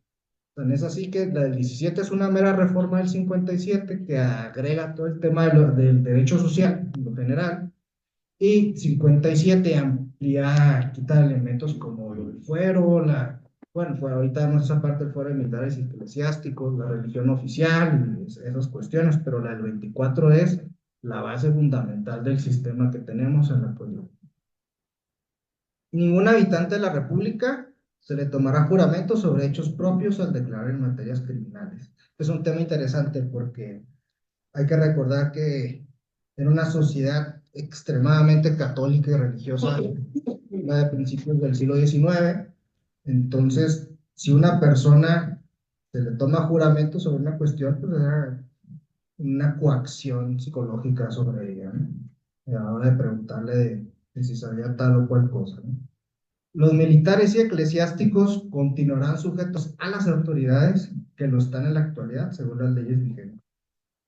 Tan es así que la del 17 es una mera reforma del 57 que agrega todo el tema del derecho social en lo general y 57 amplía, quita elementos como el fuero, bueno, ahorita vemos esa parte del fuero de militares y eclesiásticos, la religión oficial, y esas cuestiones, pero la del 24 es la base fundamental del sistema que tenemos en la actualidad. Ningún habitante de la República se le tomará juramento sobre hechos propios al declarar en materias criminales. Es un tema interesante porque hay que recordar que en una sociedad extremadamente católica y religiosa, la de principios del siglo XIX, entonces, si una persona se le toma juramento sobre una cuestión, pues era una coacción psicológica sobre ella, ¿no? A la hora de preguntarle de si sabía tal o cual cosa, ¿no? Los militares y eclesiásticos continuarán sujetos a las autoridades que lo están en la actualidad, según las leyes vigentes.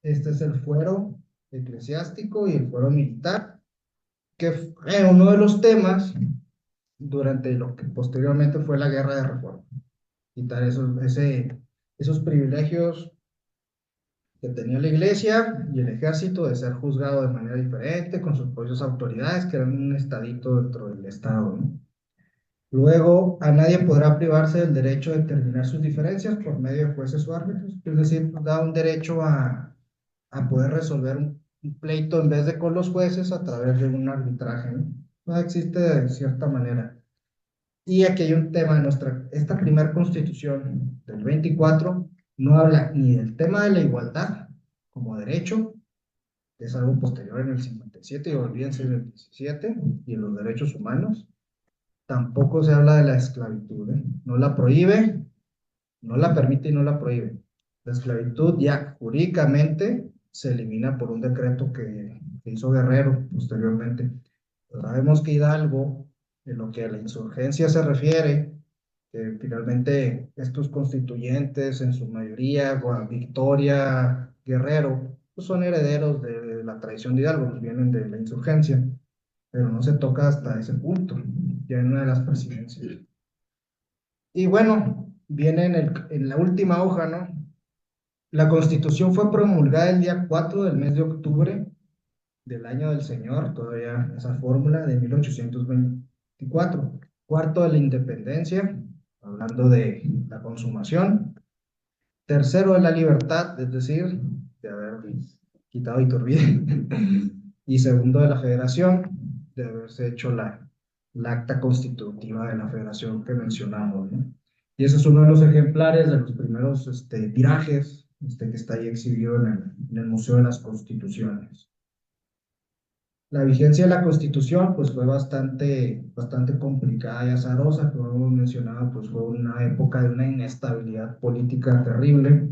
Este es el fuero eclesiástico y el fuero militar, que fue uno de los temas durante lo que posteriormente fue la guerra de reforma. Quitar esos privilegios que tenía la iglesia y el ejército de ser juzgado de manera diferente, con sus propias autoridades, que eran un estadito dentro del Estado, ¿no? Luego, a nadie podrá privarse del derecho de terminar sus diferencias por medio de jueces o árbitros, es decir, da un derecho a poder resolver un pleito en vez de con los jueces a través de un arbitraje, ¿no? No existe de cierta manera. Y aquí hay un tema, esta primera constitución del 24 no habla ni del tema de la igualdad como derecho, que es algo posterior en el 57 y olvídense del 17, y en los derechos humanos. Tampoco se habla de la esclavitud, ¿eh? No la prohíbe, no la permite y no la prohíbe. La esclavitud ya jurídicamente se elimina por un decreto que hizo Guerrero posteriormente. Pero sabemos que Hidalgo, en lo que a la insurgencia se refiere, que finalmente estos constituyentes, en su mayoría, Victoria, Guerrero, pues son herederos de la tradición de Hidalgo, pues vienen de la insurgencia, pero no se toca hasta ese punto, ya en una de las presidencias. Y bueno, viene en la última hoja, ¿no? La Constitución fue promulgada el día 4 del mes de octubre del año del Señor, todavía esa fórmula de 1824, cuarto de la independencia, hablando de la consumación, tercero de la libertad, es decir, de haber quitado Iturbide, y segundo de la federación, de haberse hecho la acta constitutiva de la federación que mencionamos, ¿no? Y ese es uno de los ejemplares de los primeros tirajes que está ahí exhibido en el Museo de las Constituciones. La vigencia de la Constitución pues fue bastante complicada y azarosa, como hemos mencionado, pues fue una época de una inestabilidad política terrible.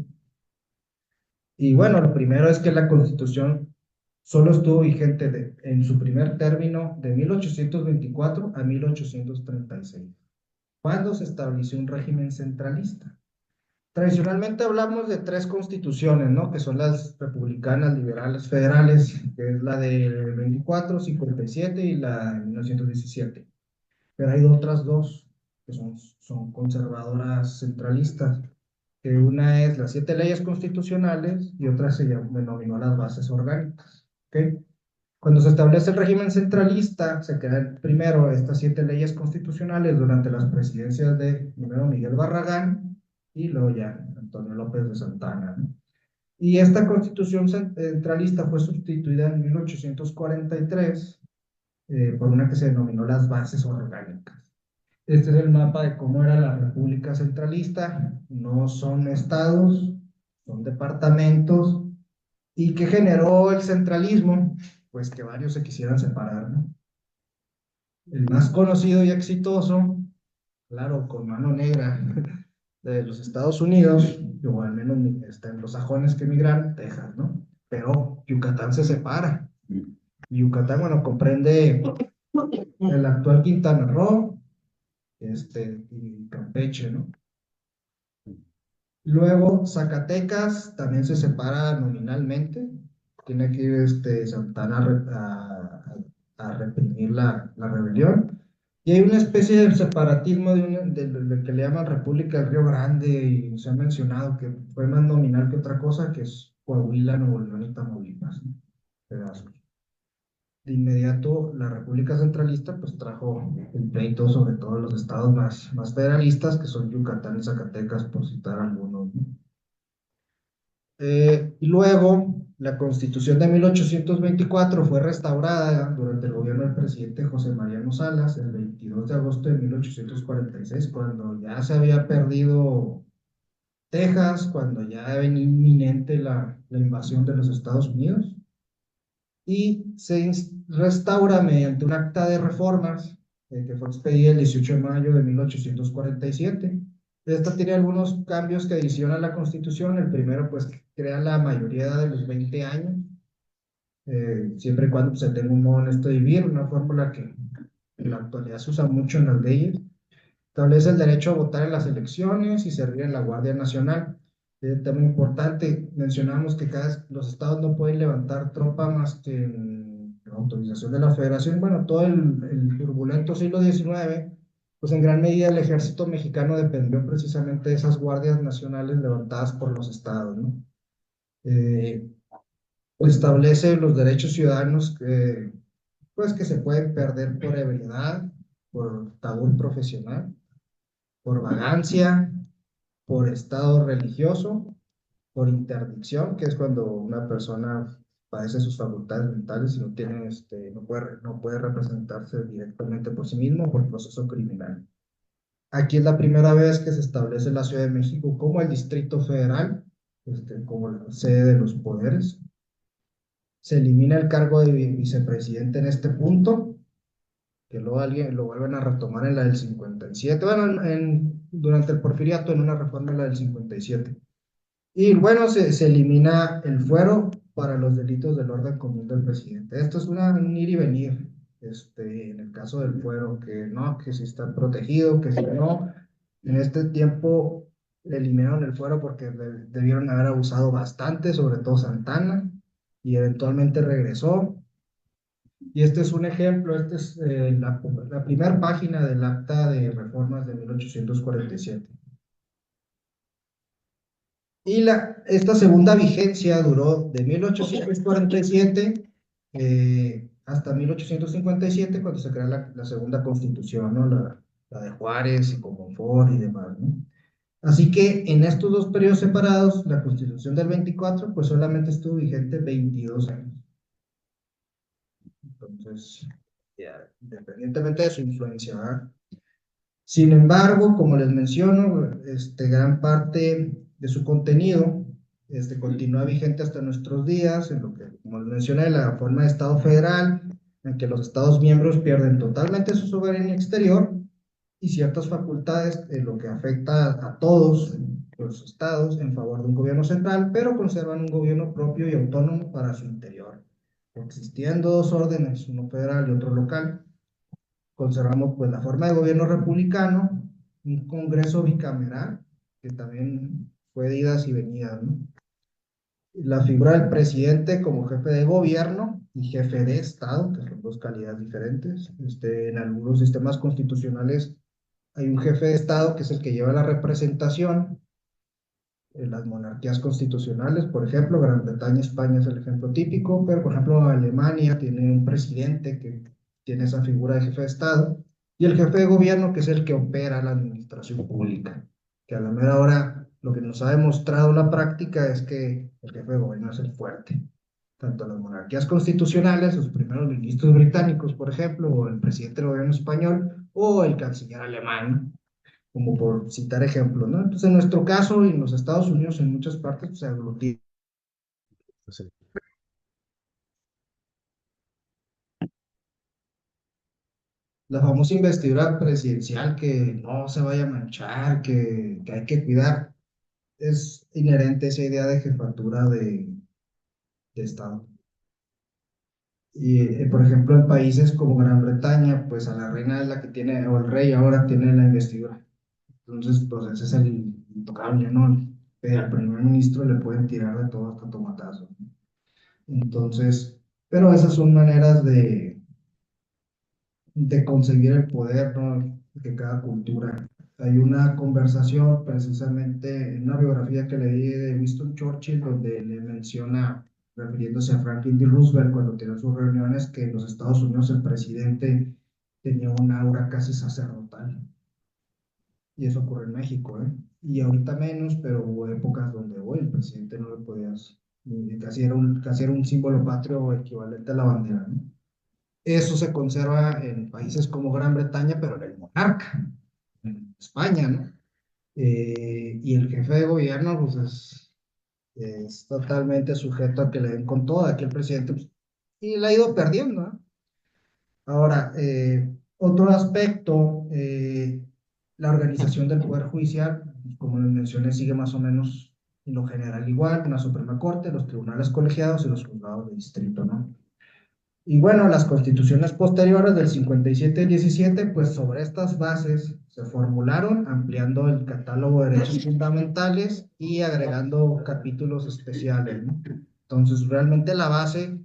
Y bueno, lo primero es que la Constitución solo estuvo vigente en su primer término de 1824 a 1836, cuando se estableció un régimen centralista. Tradicionalmente hablamos de tres constituciones, ¿no? Que son las republicanas, liberales, federales, que es la de 24, 57 y la de 1917. Pero hay otras dos que son conservadoras centralistas, que una es las 7 leyes constitucionales y otra se denominó las bases orgánicas. ¿Ok? Cuando se establece el régimen centralista, se crean primero estas 7 leyes constitucionales durante las presidencias de primero Miguel Barragán y luego ya Antonio López de Santana, ¿no? Y esta constitución centralista fue sustituida en 1843 por una que se denominó las bases orgánicas. Este es el mapa de cómo era la República Centralista. No son estados, son departamentos. ¿Y qué generó el centralismo? Pues que varios se quisieran separar, ¿no? El más conocido y exitoso, claro, con mano negra, de los Estados Unidos, o al menos en los sajones que emigraron, Texas, ¿no? Pero Yucatán se separa. Yucatán, bueno, comprende el actual Quintana Roo, y Campeche, ¿no? Luego, Zacatecas también se separa nominalmente. Tiene que ir Santana a reprimir la rebelión. Y hay una especie de separatismo de que le llaman República del Río Grande, y se ha mencionado que fue más nominal que otra cosa, que es Coahuila, Nuevo León y Tamaulipas, ¿no? Pedazos. De inmediato, la República Centralista pues trajo el pleito sobre todo los estados más federalistas, que son Yucatán y Zacatecas, por citar algunos, ¿no? Y luego, la Constitución de 1824 fue restaurada durante el gobierno del presidente José Mariano Salas el 22 de agosto de 1846, cuando ya se había perdido Texas, cuando ya venía inminente la invasión de los Estados Unidos, y se restaura mediante un acta de reformas que fue expedida el 18 de mayo de 1847. Esta tiene algunos cambios que adiciona a la Constitución. El primero, pues, que crea la mayoría de edad de los 20 años, siempre y cuando se tenga un modo honesto de vivir, una fórmula que en la actualidad se usa mucho en las leyes. Establece el derecho a votar en las elecciones y servir en la Guardia Nacional. Tema importante, mencionamos que los estados no pueden levantar tropa más que en autorización de la Federación. Bueno, todo el turbulento siglo XIX, pues en gran medida el ejército mexicano dependió precisamente de esas guardias nacionales levantadas por los estados, ¿no? Eh, pues establece los derechos ciudadanos pues que se pueden perder por ebriedad, por tabú profesional, por vagancia, por estado religioso, por interdicción, que es cuando una persona padece sus facultades mentales y no tiene, no puede representarse directamente por sí mismo por proceso criminal. Aquí es la primera vez que se establece la Ciudad de México como el Distrito Federal, como la sede de los poderes. Se elimina el cargo de vicepresidente en este punto, que luego alguien lo vuelven a retomar en la del 57, bueno, durante el porfiriato en una reforma en la del 57. Y bueno, se elimina el fuero para los delitos del orden común del presidente. Esto es un ir y venir, en el caso del fuero, que no, que si está protegido, que si no. En este tiempo eliminaron el fuero porque debieron haber abusado bastante, sobre todo Santana, y eventualmente regresó. Y este es un ejemplo, esta es la primera página del acta de reformas de 1847. Y esta segunda vigencia duró de 1847 hasta 1857, cuando se crea la segunda constitución, ¿no? La de Juárez y Comonfort y demás, ¿no? Así que en estos dos periodos separados, la constitución del 24 pues solamente estuvo vigente 22 años. Entonces, ya, independientemente de su influencia, ¿verdad? Sin embargo, como les menciono, gran parte de su contenido continúa vigente hasta nuestros días, en lo que, como les mencioné, la forma de Estado federal. en que los Estados miembros pierden totalmente su soberanía exterior y ciertas facultades, lo que afecta a todos los estados en favor de un gobierno central, pero conservan un gobierno propio y autónomo para su interior. Existiendo dos órdenes, uno federal y otro local, conservamos pues la forma de gobierno republicano, un congreso bicameral, que también fue de idas y venidas, ¿no? La figura del presidente como jefe de gobierno y jefe de Estado, que son dos calidades diferentes. En algunos sistemas constitucionales hay un jefe de Estado que es el que lleva la representación. En las monarquías constitucionales, por ejemplo, Gran Bretaña, España es el ejemplo típico, pero por ejemplo Alemania tiene un presidente que tiene esa figura de jefe de Estado y el jefe de gobierno que es el que opera la administración pública, que a la mera hora lo que nos ha demostrado la práctica es que el jefe de gobierno es el fuerte. Tanto las monarquías constitucionales, los primeros ministros británicos, por ejemplo, o el presidente del gobierno español, o el canciller alemán, como por citar ejemplos, ¿no? Entonces, en nuestro caso y en los Estados Unidos, en muchas partes, pues, se aglutina. Sí. La famosa investidura presidencial que no se vaya a manchar, que hay que cuidar, es inherente a esa idea de jefatura de Estado. Y, por ejemplo, en países como Gran Bretaña, pues a la reina es la que tiene, o el rey ahora tiene la investidura. Entonces, pues ese es el intocable, ¿no? Al primer ministro le pueden tirar de todo hasta tomatazo. Entonces, pero esas son maneras de concebir el poder, ¿no? De cada cultura. Hay una conversación precisamente en una biografía que leí de Winston Churchill donde le menciona, refiriéndose a Franklin D. Roosevelt cuando tenía sus reuniones, que en los Estados Unidos el presidente tenía un aura casi sacerdotal. Y eso ocurre en México, ¿eh? Y ahorita menos, pero hubo épocas donde hoy el presidente no le podías, casi era un símbolo patrio equivalente a la bandera, ¿no? Eso se conserva en países como Gran Bretaña, pero en el monarca, en España, ¿no? Y el jefe de gobierno, pues es totalmente sujeto a que le den con todo. Aquí el presidente, pues, y le ha ido perdiendo, ¿no? Ahora, otro aspecto, la organización del Poder Judicial, como les mencioné, sigue más o menos en lo general igual, una Suprema Corte, los tribunales colegiados y los juzgados de distrito, ¿no? Y bueno, las constituciones posteriores del 57 y 17, pues sobre estas bases se formularon, ampliando el catálogo de derechos fundamentales y agregando capítulos especiales, ¿no? Entonces, realmente la base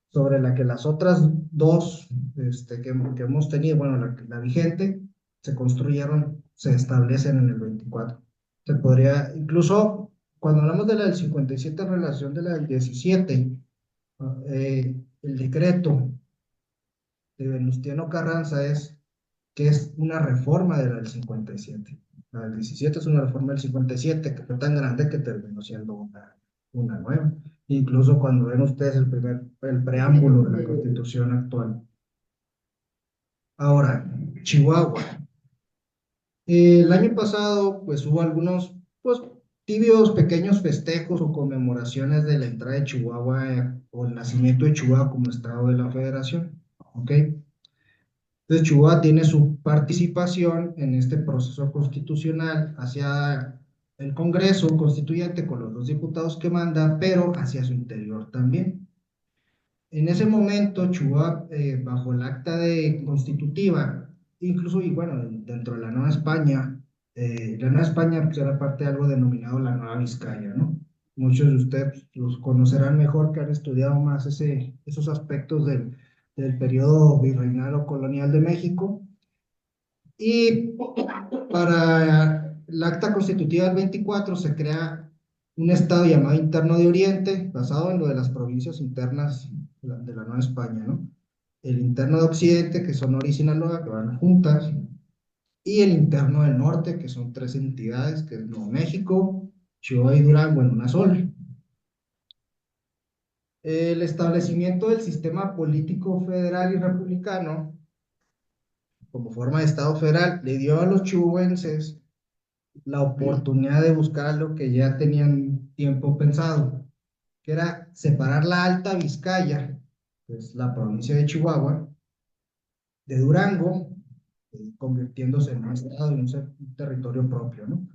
sobre la que las otras dos que hemos tenido, bueno, la vigente, se construyeron, se establecen en el 24. Se podría, incluso cuando hablamos de la del 57 en relación de la del 17, el decreto de Venustiano Carranza es que es una reforma de la del 57. La del 17 es una reforma del 57 que fue tan grande que terminó siendo una nueva. Incluso cuando ven ustedes el preámbulo de la Constitución actual. Ahora, Chihuahua. El año pasado, pues hubo algunos, pues, tibios, pequeños festejos o conmemoraciones de la entrada de Chihuahua o el nacimiento de Chihuahua como estado de la Federación. ¿Ok? Entonces, Chihuahua tiene su participación en este proceso constitucional hacia el Congreso Constituyente con los dos diputados que manda, pero hacia su interior también. En ese momento, Chihuahua, bajo el acta de constitutiva, incluso, y bueno, dentro de la Nueva España pues, era parte de algo denominado la Nueva Vizcaya, ¿no? Muchos de ustedes los conocerán mejor que han estudiado más esos aspectos del periodo virreinal o colonial de México. Y para el acta constitutiva del 24 se crea un estado llamado Interno de Oriente, basado en lo de las provincias internas de la Nueva España, ¿no? El Interno de Occidente, que son Sonora y Sinaloa, que van juntas, y el Interno del Norte, que son tres entidades, que es Nuevo México, Chihuahua y Durango en una sola. El establecimiento del sistema político federal y republicano como forma de Estado federal le dio a los chihuahuenses la oportunidad de buscar lo que ya tenían tiempo pensado, que era separar la Alta Vizcaya que es la provincia de Chihuahua, de Durango, convirtiéndose en un estado y un territorio propio, ¿no?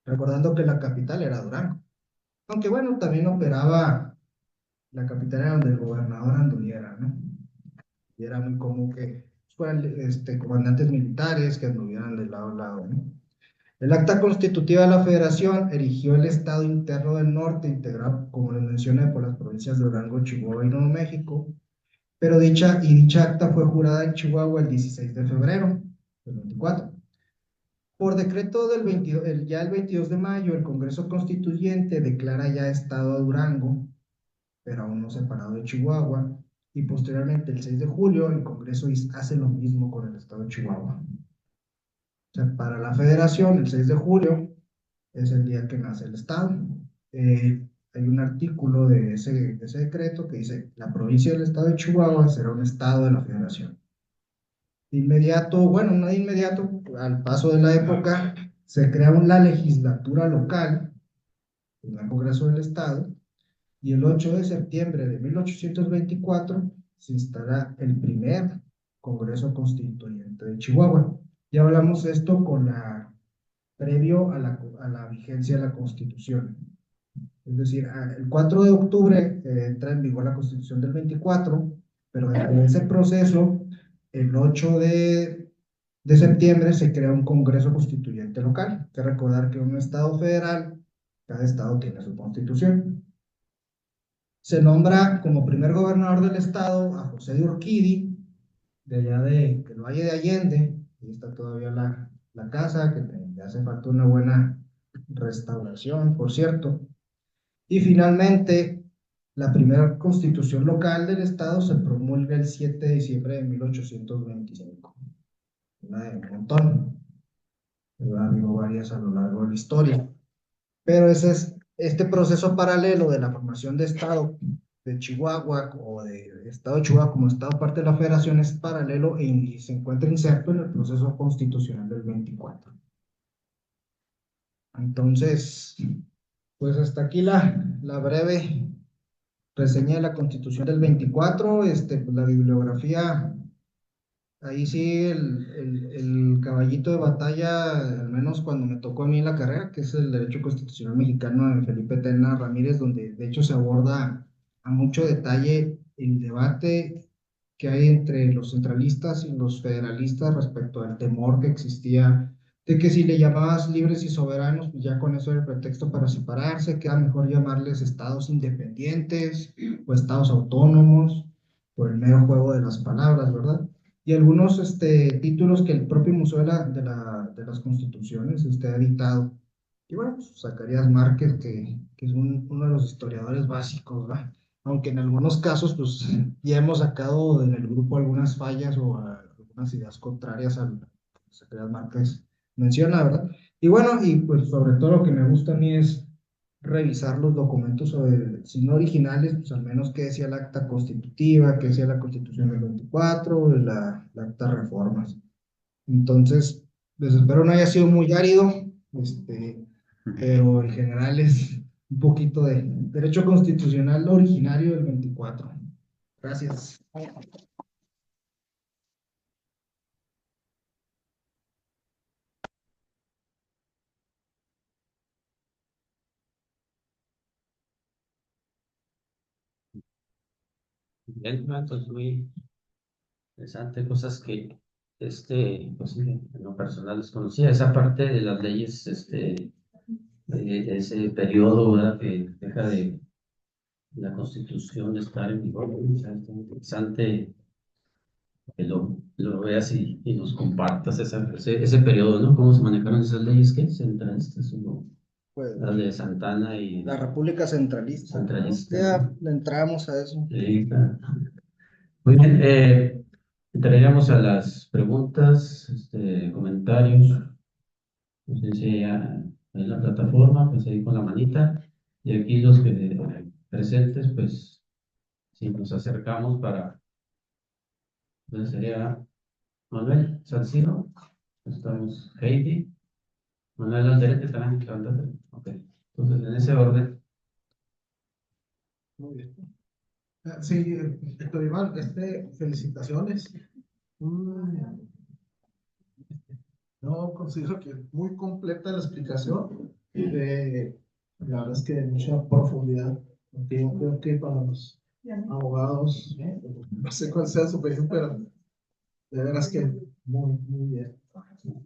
Recordando que la capital era Durango. Aunque bueno, también operaba, la capital era donde el gobernador anduviera, ¿no? Y era muy común que fueran comandantes militares que anduvieran de lado a lado, ¿no? El acta constitutiva de la federación erigió el estado interno del norte, integrado, como les mencioné, por las provincias de Durango, Chihuahua y Nuevo México, pero dicha acta fue jurada en Chihuahua el 16 de febrero del 24. Por decreto del 22, ya el 22 de mayo, el Congreso Constituyente declara ya estado a Durango, pero aún no separado de Chihuahua, y posteriormente el 6 de julio el Congreso hace lo mismo con el estado de Chihuahua. O sea, para la federación, el 6 de julio es el día que nace el estado. Hay un artículo de ese decreto que dice, la provincia del estado de Chihuahua será un estado de la federación. De inmediato, bueno, no de inmediato, al paso de la época, se crea una legislatura local, en el Congreso del Estado, y el 8 de septiembre de 1824 se instala el primer Congreso Constituyente de Chihuahua. Ya hablamos esto previo a la vigencia de la Constitución. Es decir, el 4 de octubre entra en vigor la Constitución del 24, pero dentro de ese proceso, el 8 de septiembre se crea un Congreso Constituyente local. Hay que recordar que en un Estado federal, cada Estado tiene su Constitución. Se nombra como primer gobernador del Estado a José de Urquidi, de allá del Valle de Allende. Ahí está todavía la casa, que le hace falta una buena restauración, por cierto. Y finalmente, la primera constitución local del estado se promulga el 7 de diciembre de 1825. Una de un montón, ¿verdad? Ha habido varias a lo largo de la historia. Pero ese es este proceso paralelo de la formación de estado de Chihuahua o de estado de Chihuahua como estado parte de la federación es paralelo y se encuentra inserto en el proceso constitucional del 24. Entonces, pues hasta aquí la breve reseña de la Constitución del 24, pues la bibliografía, ahí sí el caballito de batalla, al menos cuando me tocó a mí en la carrera, que es el Derecho Constitucional Mexicano de Felipe Tena Ramírez, donde de hecho se aborda a mucho detalle el debate que hay entre los centralistas y los federalistas respecto al temor que existía de que si le llamabas libres y soberanos, pues ya con eso era el pretexto para separarse, queda mejor llamarles estados independientes o estados autónomos, por el mero juego de las palabras, ¿verdad? Y algunos títulos que el propio Museo de las Constituciones ha editado. Y bueno, pues, Zacarías Márquez, que es uno de los historiadores básicos, ¿verdad? Aunque en algunos casos, pues ya hemos sacado en el grupo algunas fallas o algunas ideas contrarias al que Zacarías Márquez menciona, ¿verdad? Y bueno, y pues sobre todo lo que me gusta a mí es revisar los documentos, si no originales, pues al menos qué decía la acta constitutiva, qué decía la Constitución del 24, la acta reformas. Entonces, pues espero no haya sido muy árido, pero en general es un poquito de derecho constitucional originario del 24. Gracias. Bien, entonces muy interesante, cosas que pues, sí, en lo personal desconocía. Esa parte de las leyes, ese periodo, ¿verdad? Que deja de la Constitución de estar en vigor. O sea, es interesante que lo veas y nos compartas ese periodo, ¿no? ¿Cómo se manejaron esas leyes que centralistas o Pues las de Santana y la República Centralista, ¿no? centralistas? Ya ¿No? le entramos a eso. Sí, claro. Muy bien, entraríamos a las preguntas, comentarios. No sé si ya en la plataforma, pues ahí con la manita. Y aquí los que presentes, pues si nos acercamos para, entonces sería Manuel Salcido, estamos Heidi, Manuel Alderete también, levántate. Ok, entonces en ese orden. Muy bien. Sí, Héctor Iván, felicitaciones. Mm, Yo considero que muy completa la explicación. La verdad es que de mucha profundidad. Porque yo creo que para los abogados, no sé cuál sea su opinión, pero de veras que muy bien.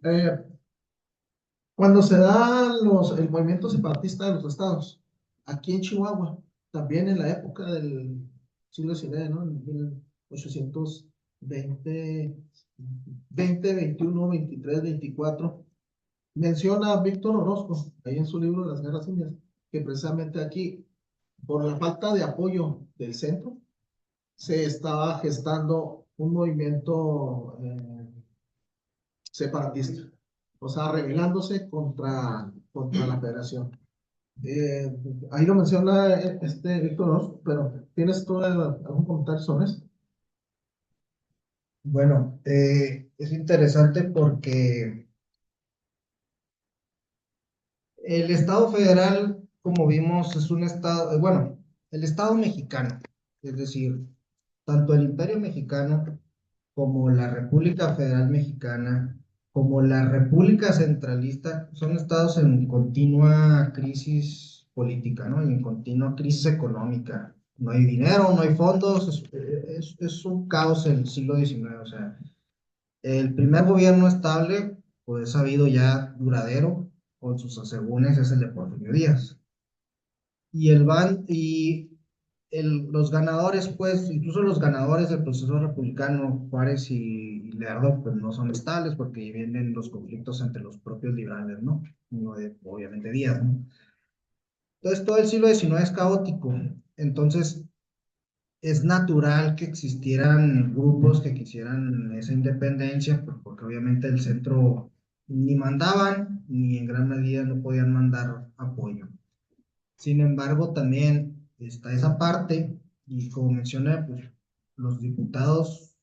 Eh, Cuando se da el movimiento separatista de los estados, aquí en Chihuahua, también en la época del siglo XIX, ¿no? En 1820, 20, 21, 23, 24, menciona Víctor Orozco, ahí en su libro Las Guerras Indias, que precisamente aquí, por la falta de apoyo del centro, se estaba gestando un movimiento separatista, o sea, rebelándose contra la federación. Eh, Ahí lo menciona Víctor Orozco, pero ¿tienes tú algún comentario sobre eso? Bueno, es interesante porque el Estado federal, como vimos, es un estado, bueno, el Estado mexicano, es decir, tanto el Imperio Mexicano como la República Federal Mexicana, como la República Centralista, son estados en continua crisis política, ¿no? Y en continua crisis económica. No hay dinero, no hay fondos, es un caos el siglo XIX. O sea, el primer gobierno estable, pues es sabido ya duradero, con sus asegúnes, es el de Porfirio Díaz. Los ganadores, pues, incluso los ganadores del proceso republicano, Juárez y Lerdo, pues no son estables porque vienen los conflictos entre los propios liberales, ¿no? No de, obviamente, Díaz, ¿no? Entonces, todo el siglo XIX es caótico. Entonces, es natural que existieran grupos que quisieran esa independencia, pues, porque obviamente el centro ni mandaban, ni en gran medida no podían mandar apoyo. Sin embargo, también está esa parte, y como mencioné, pues los diputados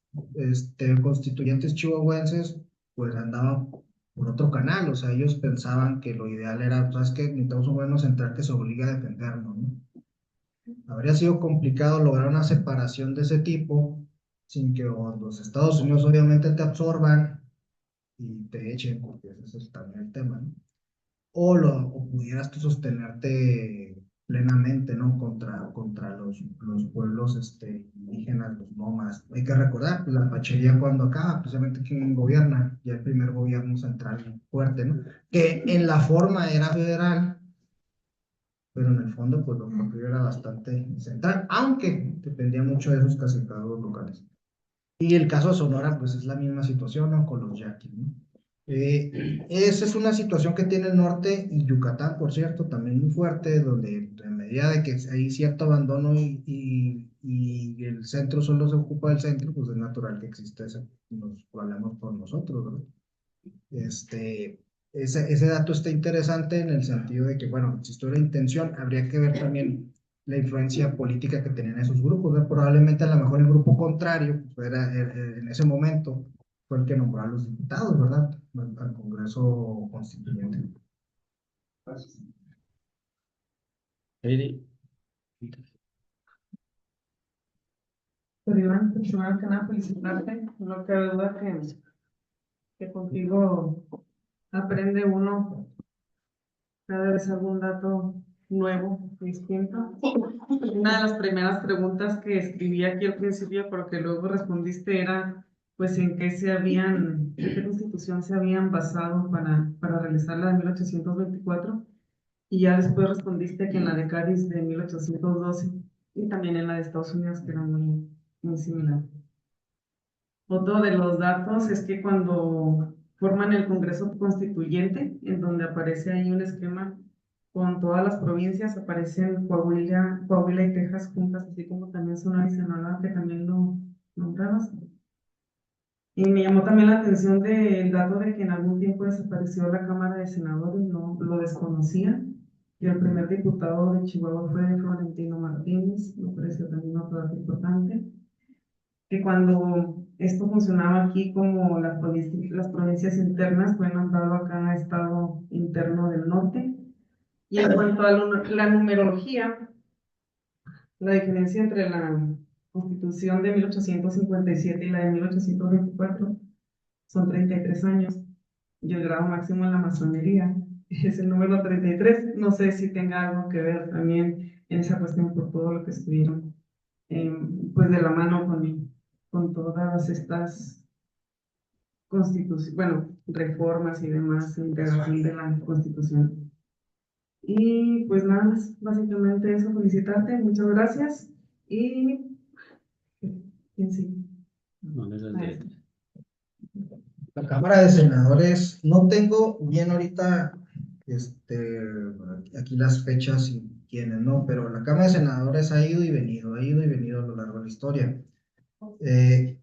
constituyentes chihuahuenses, pues andaban por otro canal, o sea, ellos pensaban que lo ideal era, ¿sabes qué? Necesitamos un gobierno central que se obligue a defendernos, ¿no? Habría sido complicado lograr una separación de ese tipo sin que los Estados Unidos obviamente te absorban y te echen, porque ese es también el tema, ¿no? O pudieras tú sostenerte plenamente, ¿no? Contra los pueblos indígenas, los nómadas. Hay que recordar, pues, la pachería cuando acaba, precisamente quien gobierna, ya el primer gobierno central fuerte, ¿no? Que en la forma era federal, pero en el fondo, pues lo propio era bastante central, aunque dependía mucho de esos cacicazgos locales. Y el caso de Sonora, pues es la misma situación, ¿no? Con los yaquis, ¿no? Esa es una situación que tiene el norte y Yucatán, por cierto, también muy fuerte, donde en medida de que hay cierto abandono y el centro solo se ocupa del centro, pues es natural que exista nos hablamos por nosotros, ¿no? Este, ese dato está interesante en el sentido de que, bueno, si esto era intención, habría que ver también la influencia política que tenían esos grupos, ¿no? Probablemente a lo mejor el grupo contrario, pues en ese momento, fue el que nombró a los diputados, ¿verdad? Al Congreso Constituyente. Heidi, Pero Iván, pues, primero que nada, felicitarte. No cabe duda que contigo aprende uno cada vez algún dato nuevo, distinto. Una de las primeras preguntas que escribí aquí al principio, pero que luego respondiste, era pues en en qué constitución se habían basado para realizar la de 1824. Y ya después respondiste que en la de Cádiz de 1812 y también en la de Estados Unidos, que era muy similar. Otro de los datos es que cuando forman el Congreso Constituyente, en donde aparece ahí un esquema con todas las provincias, aparecen Coahuila y Texas juntas, así como también Sonora y Sinaloa, que también lo nombrabas. Y me llamó también la atención del dato de que en algún tiempo desapareció la Cámara de Senadores, no lo desconocía, y el primer diputado de Chihuahua fue Florentino Martínez, me pareció también otro dato importante, que cuando esto funcionaba aquí como las provincias internas, fue nombrado acá Estado Interno del Norte. Y en cuanto a la numerología, la diferencia entre Constitución de 1857 y la de 1824 son 33 años. Y el grado máximo en la masonería es el número 33. No sé si tenga algo que ver también en esa cuestión por todo lo que estuvieron pues de la mano con todas estas bueno, reformas y demás, integración de la Constitución. Y pues nada más, básicamente eso, felicitarte, muchas gracias. Y ¿quién sigue? Manuel Maestro. Aldrete. La Cámara de Senadores, no tengo bien ahorita este, aquí las fechas y quiénes, no, pero la Cámara de Senadores ha ido y venido, ha ido y venido a lo largo de la historia. Eh,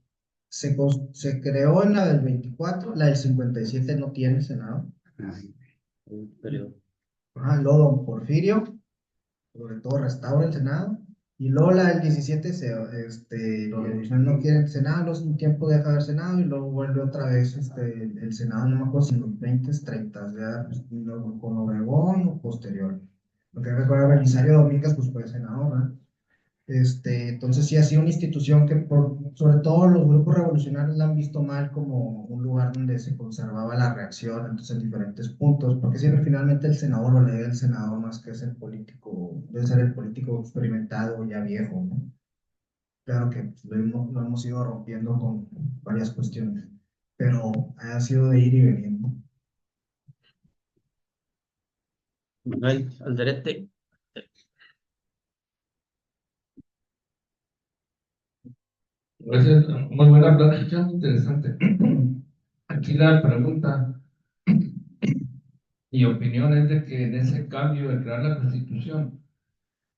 se creó en la del 24, la del 57 no tiene Senado. Ay, un periodo. Ajá, luego don Porfirio, sobre todo restaura el Senado. Y luego la del 17, los revolucionarios no quieren Senado, luego un tiempo deja de haber Senado y luego vuelve otra vez el Senado, no me acuerdo si en los 20, 30, ya pues, con Obregón o posterior. Lo que recuerda Belisario Domínguez, pues fue senador, ¿verdad? Entonces sí ha sido una institución que sobre todo los grupos revolucionarios la han visto mal como un lugar donde se conservaba la reacción, entonces en diferentes puntos, porque siempre finalmente el senador o la idea del senador más que es el político, debe ser el político experimentado ya viejo, ¿no? Claro que pues, lo hemos ido rompiendo con varias cuestiones, pero ha sido de ir y venir, ¿no? Manuel Aldrete. Gracias, muy buena plática, muy interesante. Aquí la pregunta y opinión es de que en ese cambio de crear la Constitución,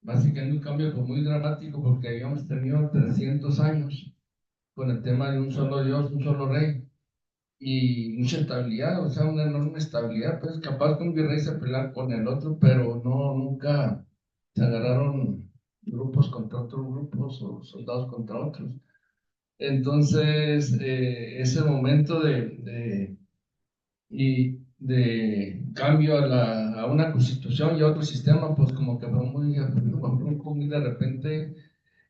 básicamente un cambio pues, muy dramático porque habíamos tenido 300 años con el tema de un solo Dios, un solo rey y mucha estabilidad, o sea, una enorme estabilidad, pues capaz que un virrey se pelear con el otro, pero no, nunca se agarraron grupos contra otros grupos o soldados contra otros. Entonces, ese momento de cambio a una constitución y a otro sistema, pues como que fue muy, muy de repente.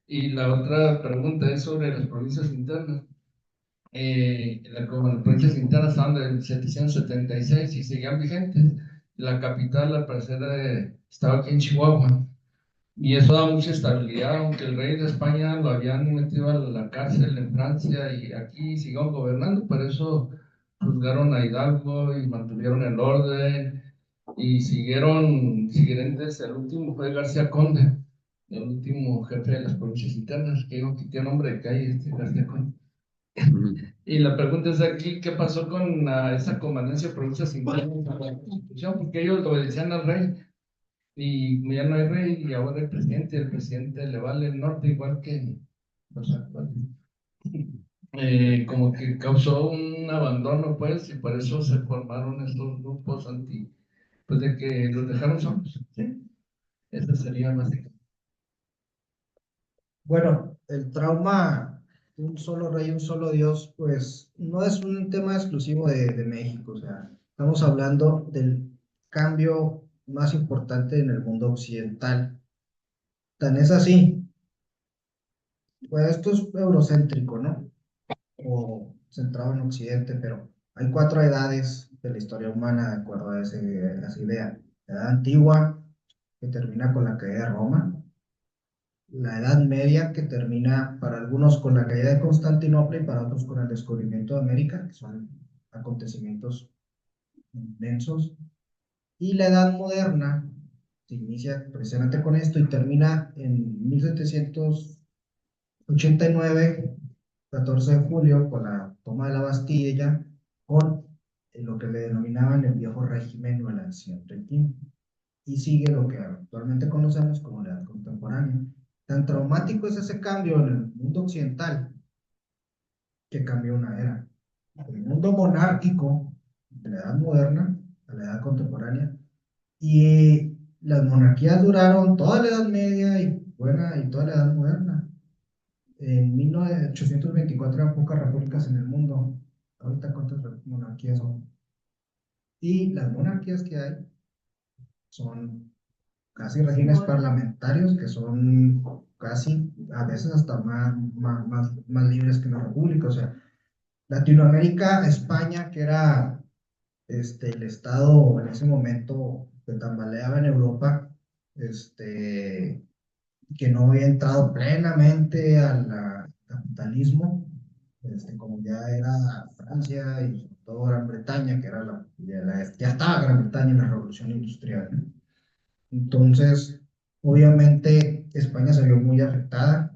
Y la otra pregunta es sobre las provincias internas. Como las provincias internas estaban del 776 y seguían vigentes. La capital, al parecer, estaba aquí en Chihuahua. Y eso da mucha estabilidad, aunque el rey de España lo habían metido a la cárcel en Francia y aquí siguieron gobernando, por eso juzgaron a Hidalgo y mantuvieron el orden y siguieron siguientes. El último fue García Conde, el último jefe de las provincias internas, que digo que tiene nombre de calle, García Conde. Y la pregunta es aquí, ¿qué pasó con esa comandancia de provincias internas a la Constitución? Porque ellos obedecían al rey. Y ya no hay rey y ahora el presidente le vale el norte igual que los actuales. Como que causó un abandono, pues, y por eso se formaron estos grupos anti, pues de que los dejaron solos, ¿sí? Eso sería básicamente. Bueno, el trauma de un solo rey, un solo Dios, pues no es un tema exclusivo de México, o sea, estamos hablando del cambio más importante en el mundo occidental. Tan es así, pues esto es eurocéntrico, ¿no? O centrado en Occidente, pero hay cuatro edades de la historia humana de acuerdo a esa idea. La edad antigua, que termina con la caída de Roma, la Edad Media, que termina para algunos con la caída de Constantinopla y para otros con el descubrimiento de América, que son acontecimientos inmensos, y la Edad Moderna se inicia precisamente con esto y termina en 1789, 14 de julio, con la toma de la Bastilla, con lo que le denominaban el viejo régimen o el ancien régime, y sigue lo que actualmente conocemos como la edad contemporánea. Tan traumático es ese cambio en el mundo occidental que cambió una era. El mundo monárquico de la edad moderna a la edad contemporánea, y las monarquías duraron toda la Edad Media y toda la Edad Moderna. En 1824 eran pocas repúblicas en el mundo. Ahorita cuántas monarquías son. Y las monarquías que hay son casi regímenes parlamentarios que son casi, a veces hasta más libres que la República. O sea, Latinoamérica, España, que era el estado en ese momento que tambaleaba en Europa, que no había entrado plenamente al capitalismo, como ya era Francia y sobre todo Gran Bretaña, que era ya estaba Gran Bretaña en la Revolución Industrial, ¿no? Entonces, obviamente, España se vio muy afectada.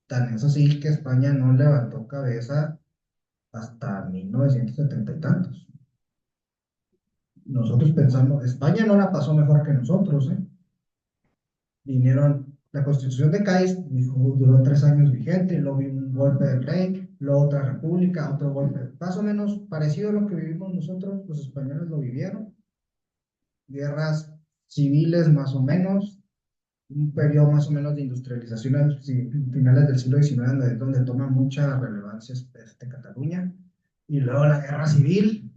Tan es así que España no levantó cabeza hasta 1970 y tantos. Nosotros pensamos, España no la pasó mejor que nosotros, ¿eh? Vinieron, la Constitución de Cádiz duró 3 años vigente, luego vino un golpe del rey, luego otra república, otro golpe, más o menos parecido a lo que vivimos nosotros, los españoles lo vivieron, guerras civiles más o menos, un periodo más o menos de industrialización a finales del siglo XIX, donde toma mucha relevancia Cataluña, y luego la guerra civil,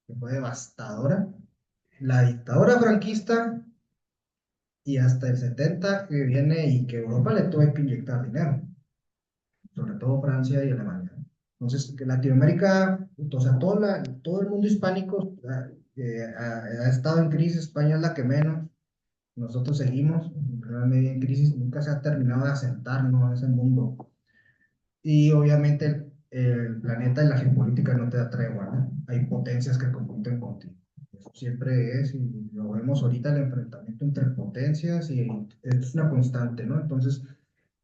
que fue devastadora, la dictadura franquista, y hasta el 70 que viene y que Europa le tuvo que inyectar dinero, sobre todo Francia y Alemania. Entonces, que Latinoamérica, o sea, todo el mundo hispánico ha estado en crisis. España es la que menos, nosotros seguimos realmente en crisis, nunca se ha terminado de asentar, ¿no?, ese mundo. Y obviamente el planeta y la geopolítica no te da tregua, ¿no? Hay potencias que compiten contigo. Eso siempre es, y lo vemos ahorita, el enfrentamiento entre potencias, y es una constante, ¿no? Entonces,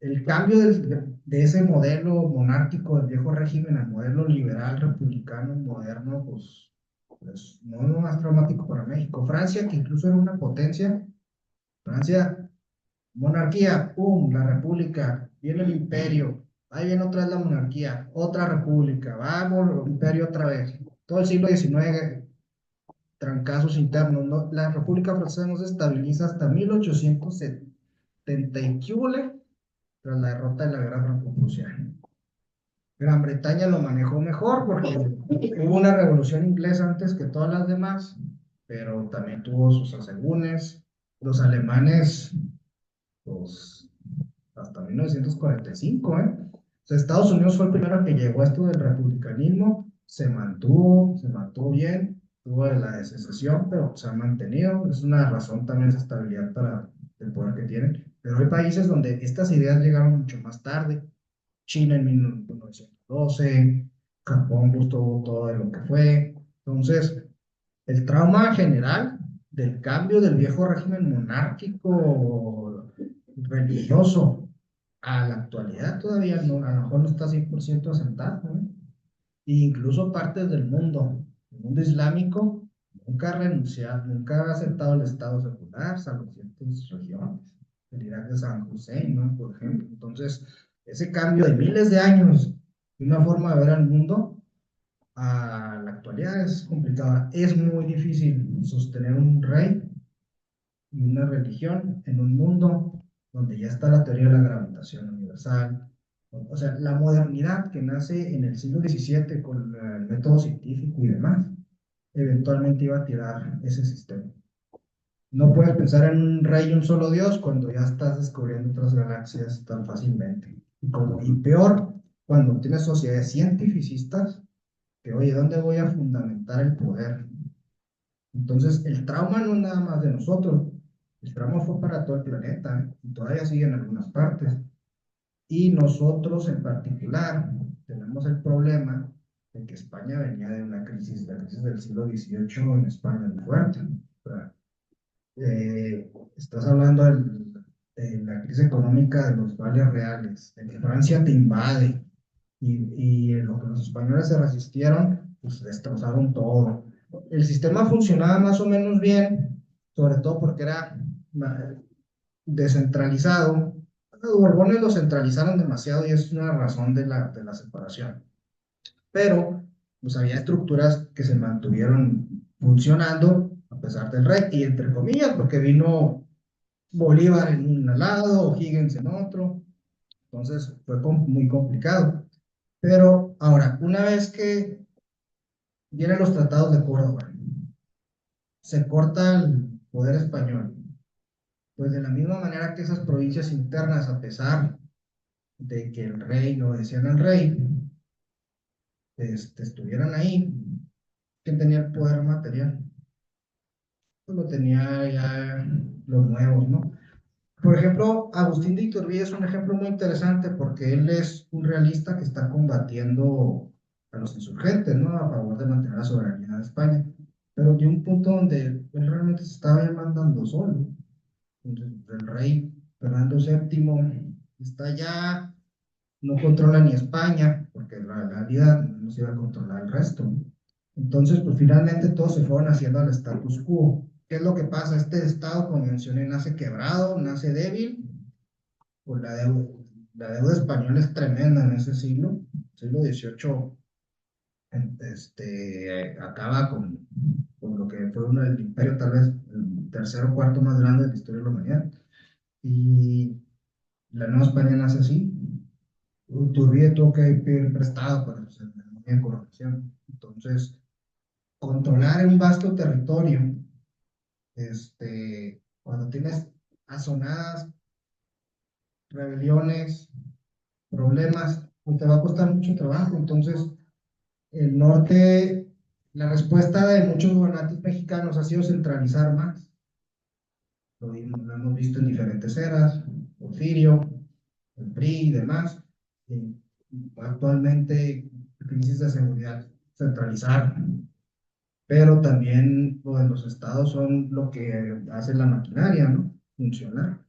el cambio de ese modelo monárquico del viejo régimen al modelo liberal republicano moderno, pues no es lo más traumático para México. Francia, que incluso era una potencia, Francia, monarquía, ¡pum!, la república, viene el imperio, ahí viene otra vez la monarquía, otra república, vamos, imperio otra vez. Todo el siglo XIX, trancazos internos, ¿no? La República Francesa no se estabiliza hasta 1870 y quíbole, tras la derrota de la guerra franco-prusiana. Gran Bretaña lo manejó mejor porque hubo una revolución inglesa antes que todas las demás, pero también tuvo sus asegúnes. Los alemanes, pues, hasta 1945, ¿eh? O sea, Estados Unidos fue el primero que llegó a esto del republicanismo, se mantuvo bien, tuvo la de secesión, pero se ha mantenido. Es una razón también esa estabilidad para el poder que tienen. Pero hay países donde estas ideas llegaron mucho más tarde. China en 1912, Japón justo todo de lo que fue. Entonces, el trauma general del cambio del viejo régimen monárquico religioso a la actualidad todavía no, a lo mejor no está 100% asentado, ¿no? E incluso partes del mundo islámico, nunca ha renunciado, nunca ha aceptado el Estado secular, salvo ciertas regiones, el Irak de San Hussein, ¿no?, por ejemplo. Entonces, ese cambio de miles de años de una forma de ver al mundo a la actualidad es complicada. Es muy difícil sostener un rey y una religión en un mundo donde ya está la teoría de la gravitación universal. O sea, la modernidad que nace en el siglo XVII con el método científico y demás, eventualmente iba a tirar ese sistema. No puedes pensar en un rey y un solo Dios cuando ya estás descubriendo otras galaxias tan fácilmente. Y peor, cuando tienes sociedades cientificistas que, oye, ¿dónde voy a fundamentar el poder? Entonces, el trauma no es nada más de nosotros, el trauma fue para todo el planeta, ¿eh? Y todavía sigue en algunas partes. Y nosotros en particular tenemos el problema de que España venía de una crisis, la crisis del siglo XVIII en España muy fuerte. O sea, estás hablando de la crisis económica de los vales reales, de que Francia te invade, y en lo que los españoles se resistieron, pues destrozaron todo. El sistema funcionaba más o menos bien, sobre todo porque era descentralizado. Los Borbones lo centralizaron demasiado y es una razón de la separación. Pero pues había estructuras que se mantuvieron funcionando a pesar del rey, y entre comillas, porque vino Bolívar en un lado, O'Higgins en otro. Entonces fue muy complicado. Pero ahora, una vez que vienen los tratados de Córdoba, se corta el poder español, pues de la misma manera que esas provincias internas, a pesar de que el rey, lo decían el rey, estuvieran ahí. ¿Quién tenía el poder material? Pues lo tenía ya los nuevos, ¿no? Por ejemplo, Agustín de Iturbide es un ejemplo muy interesante porque él es un realista que está combatiendo a los insurgentes, ¿no? A favor de mantener la soberanía de España. Pero de un punto donde él realmente se estaba ya mandando solo. Entonces, el rey Fernando VII está ya, no controla ni España, porque la realidad no se iba a controlar el resto, ¿no? Entonces, pues finalmente todos se fueron haciendo al status quo. ¿Qué es lo que pasa? Este estado, como mencioné, nace quebrado, nace débil, pues la deuda española es tremenda en ese siglo XVIII, acaba con lo que fue uno del imperio, tal vez el tercero o cuarto más grande de la historia de la humanidad. Y la Nueva España nace así. Iturbide tuvo que pedir prestado para hacer la corrupción. Entonces, controlar un vasto territorio, cuando tienes asonadas rebeliones, problemas, pues te va a costar mucho trabajo. Entonces, el norte, la respuesta de muchos gobernantes mexicanos ha sido centralizar más. Lo hemos visto en diferentes eras, Porfirio, el PRI y demás. Y actualmente, crisis de seguridad, centralizar. Pero también pues, los estados son lo que hace la maquinaria, ¿no? Funcionar.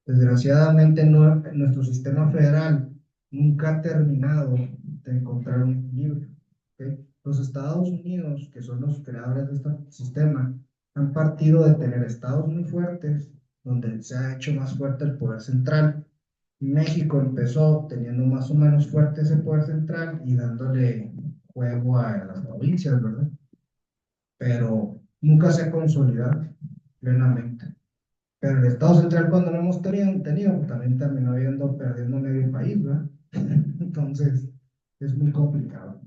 Desgraciadamente, nuestro sistema federal nunca ha terminado de encontrar un equilibrio. ¿Ok? Los Estados Unidos, que son los creadores de este sistema, han partido de tener estados muy fuertes, donde se ha hecho más fuerte el poder central. México empezó teniendo más o menos fuerte ese poder central y dándole juego a las provincias, ¿verdad? Pero nunca se ha consolidado plenamente. Pero el Estado central, cuando lo hemos tenido pues también terminó perdiendo medio país, ¿verdad? Entonces, es muy complicado.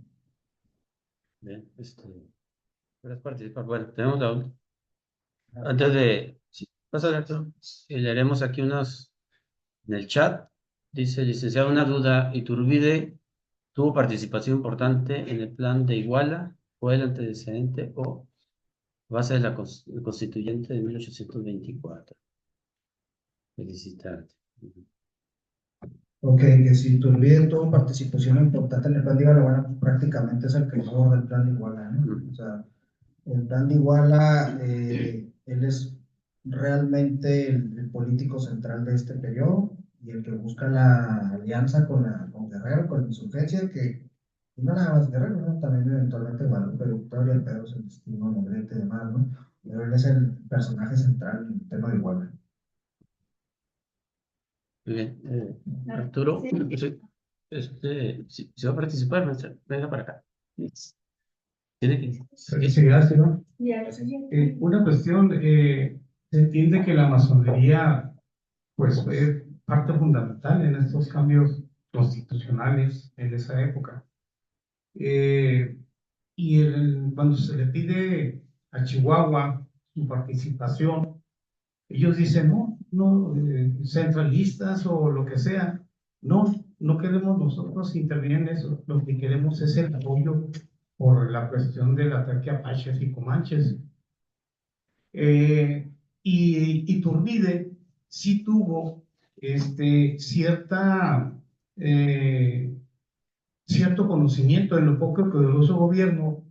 Bien, ¿quieres participar? Bueno, tenemos la última. Antes de sí, pasar esto, leeremos aquí unos en el chat. Dice, licenciado, una duda. Iturbide tuvo participación importante en el plan de Iguala, fue el antecedente o base de la constituyente de 1824. Felicitarte. Ok, que si Iturbide tuvo participación importante en el plan de Iguala, bueno, pues prácticamente es el creador del plan de Iguala, ¿no? O sea, el plan de Iguala, él es realmente el político central de este periodo y el que busca la alianza con Guerrero, con la insurgencia, que y no nada más Guerrero, ¿no? También eventualmente Guadalupe Victoria, Pedro Celestino, Negrete y demás, ¿no? Pero él es el personaje central en el tema de Iguala. Muy bien. Arturo, sí, si va a participar, venga para acá. Tiene que... Sí, gracias, ¿no? Una cuestión, se entiende que la masonería pues fue parte fundamental en estos cambios constitucionales en esa época. Y cuando se le pide a Chihuahua su participación, ellos dicen, no, no, centralistas o lo que sea, no, no queremos nosotros intervenir en eso, lo que queremos es el apoyo por la cuestión del ataque a apaches y comanches. Y Iturbide sí tuvo eh, cierto conocimiento en lo poco que duró su gobierno.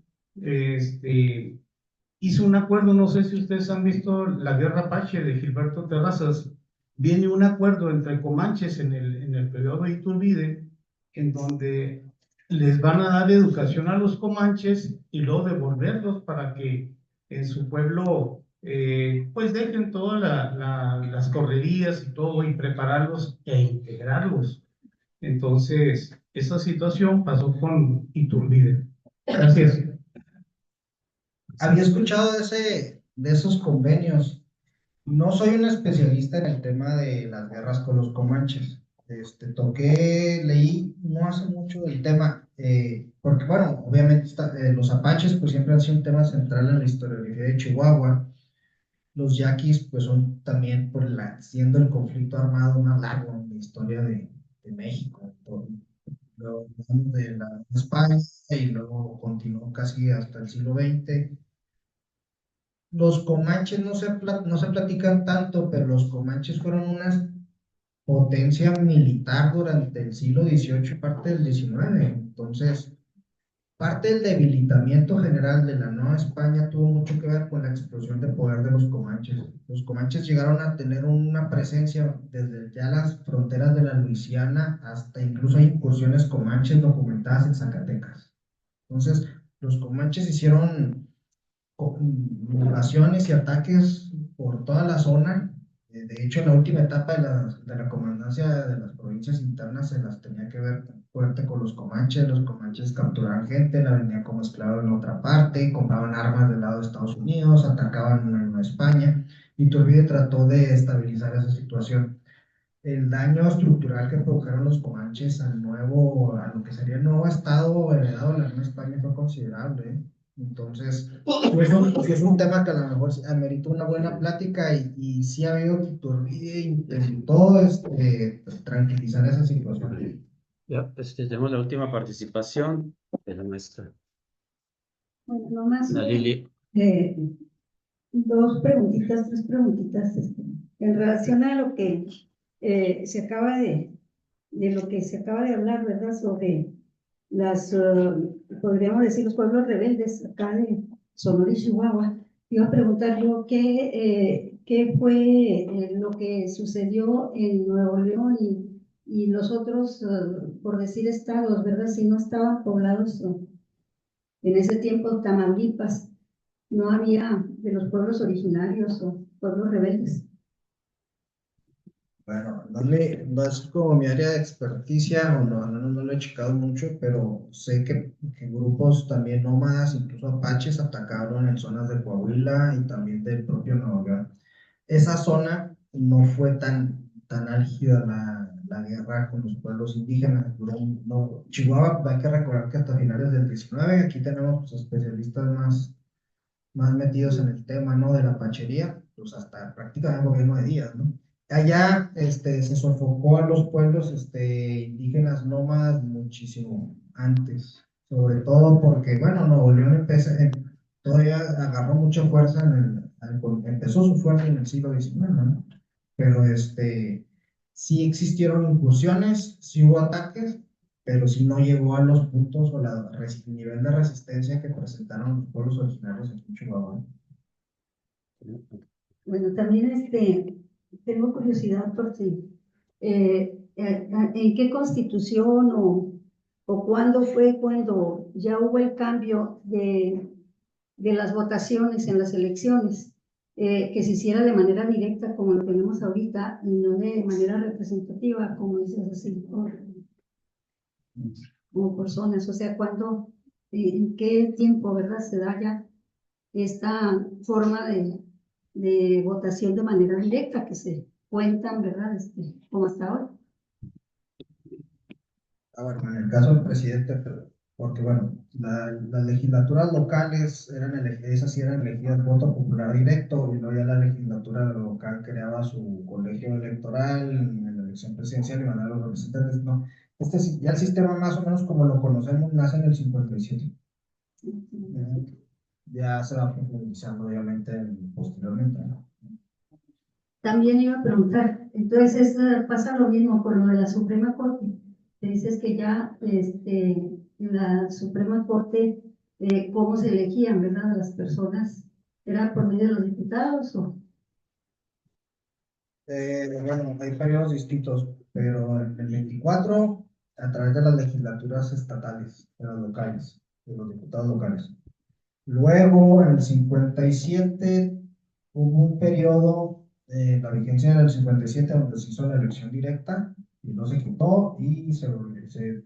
Hizo un acuerdo, no sé si ustedes han visto la Guerra Apache de Gilberto Terrazas. Viene un acuerdo entre comanches en el periodo de Iturbide, en donde les van a dar educación a los comanches y luego devolverlos para que en su pueblo pues dejen todas las correrías y todo y prepararlos e integrarlos. Entonces, esa situación pasó con Iturbide. Gracias. Había escuchado de esos convenios. No soy un especialista en el tema de las guerras con los comanches. Leí no hace mucho del tema, porque bueno, obviamente los apaches pues siempre han sido un tema central en la historiografía de Chihuahua. Los yaquis pues son también siendo el conflicto armado más largo en la historia de México. Luego de la España y luego continuó casi hasta el siglo XX. Los comanches no se platican tanto, pero los comanches fueron una potencia militar durante el siglo XVIII y parte del XIX. Entonces, parte del debilitamiento general de la Nueva España tuvo mucho que ver con la explosión de poder de los comanches. Los comanches llegaron a tener una presencia desde ya las fronteras de la Luisiana hasta incluso hay incursiones comanches documentadas en Zacatecas. Entonces, los comanches hicieron invasiones y ataques por toda la zona. De hecho, en la última etapa de la comandancia de las provincias internas se las tenía que ver fuerte con los comanches. Los comanches capturaban gente, la vendían como esclavo en otra parte, compraban armas del lado de Estados Unidos, atacaban en Nueva España. Iturbide trató de estabilizar esa situación. El daño estructural que produjeron los comanches a lo que sería el nuevo estado heredado de la Nueva España fue considerable, ¿eh? Entonces, sí es un tema que a lo mejor amerita una buena plática y sí ha habido que Iturbide intentó tranquilizar esa situación. Ya, tenemos la última participación de la maestra. Bueno, nomás La Lili. dos preguntitas, tres preguntitas, en relación a lo que se acaba de lo que se acaba de hablar, ¿verdad? Sobre las, podríamos decir, los pueblos rebeldes acá de Sonora y Chihuahua. Iba a preguntar yo qué fue lo que sucedió en Nuevo León y los otros, por decir, estados, ¿verdad? Si no estaban poblados en ese tiempo, Tamaulipas, no había de los pueblos originarios o pueblos rebeldes. Bueno, no es como mi área de experticia, o no lo he checado mucho, pero sé que grupos también nómadas, incluso apaches, atacaron en zonas de Coahuila y también del propio Nuevo León. Esa zona no fue tan álgida la guerra con los pueblos indígenas. No, Chihuahua, hay que recordar que hasta finales del 19, aquí tenemos pues, especialistas más metidos en el tema, ¿no? De la pachería, pues hasta prácticamente el gobierno de Díaz, ¿no? Allá se sofocó a los pueblos indígenas nómadas muchísimo antes, sobre todo porque, bueno, Nuevo León todavía agarró mucha fuerza empezó su fuerza en el siglo XIX, ¿no? Pero sí existieron incursiones, sí hubo ataques, pero sí no llegó a los puntos o nivel de resistencia que presentaron los pueblos originarios en Chihuahua. Bueno, también tengo curiosidad por si, ¿en qué constitución o cuándo fue cuando ya hubo el cambio de las votaciones en las elecciones? Que se hiciera de manera directa como lo tenemos ahorita y no de manera representativa, como dices así, como por zonas. O sea, ¿cuándo, en qué tiempo, verdad, se da ya esta forma de votación de manera directa, que se cuentan, ¿verdad? Como hasta ahora? Bueno, en el caso del presidente, porque bueno, las legislaturas locales esas sí eran elegidas voto popular directo, y luego ya la legislatura local creaba su colegio electoral en la elección presidencial y mandaba a los representantes, ¿no? Ya el sistema más o menos como lo conocemos nace en el 57. Ya se va profundizando obviamente posteriormente, ¿no? También iba a preguntar, entonces pasa lo mismo con lo de la Suprema Corte. Te dices que ya en la Suprema Corte, cómo se elegían, ¿verdad? Las personas, ¿era por medio de los diputados o? Bueno, hay periodos distintos, pero en el 24, a través de las legislaturas estatales, de las locales, de los diputados locales. Luego, en el 57, hubo un periodo, la vigencia del 57, donde se hizo la elección directa y no se quitó, y se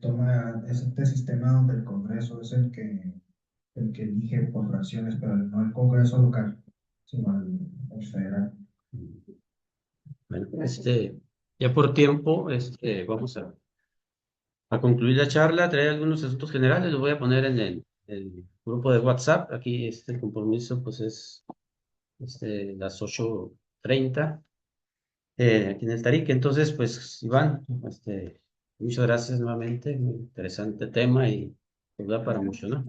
toma este sistema donde el Congreso es el que elige por fracciones, pero no el Congreso local, sino el federal. Bueno, ya por tiempo, vamos a concluir la charla, traer algunos asuntos generales, los voy a poner en el grupo de WhatsApp. Aquí el compromiso pues es las 8:30 aquí en el Tarik. Entonces, pues, Iván, Muchas gracias nuevamente, muy interesante tema y pues, da para mucho, ¿no?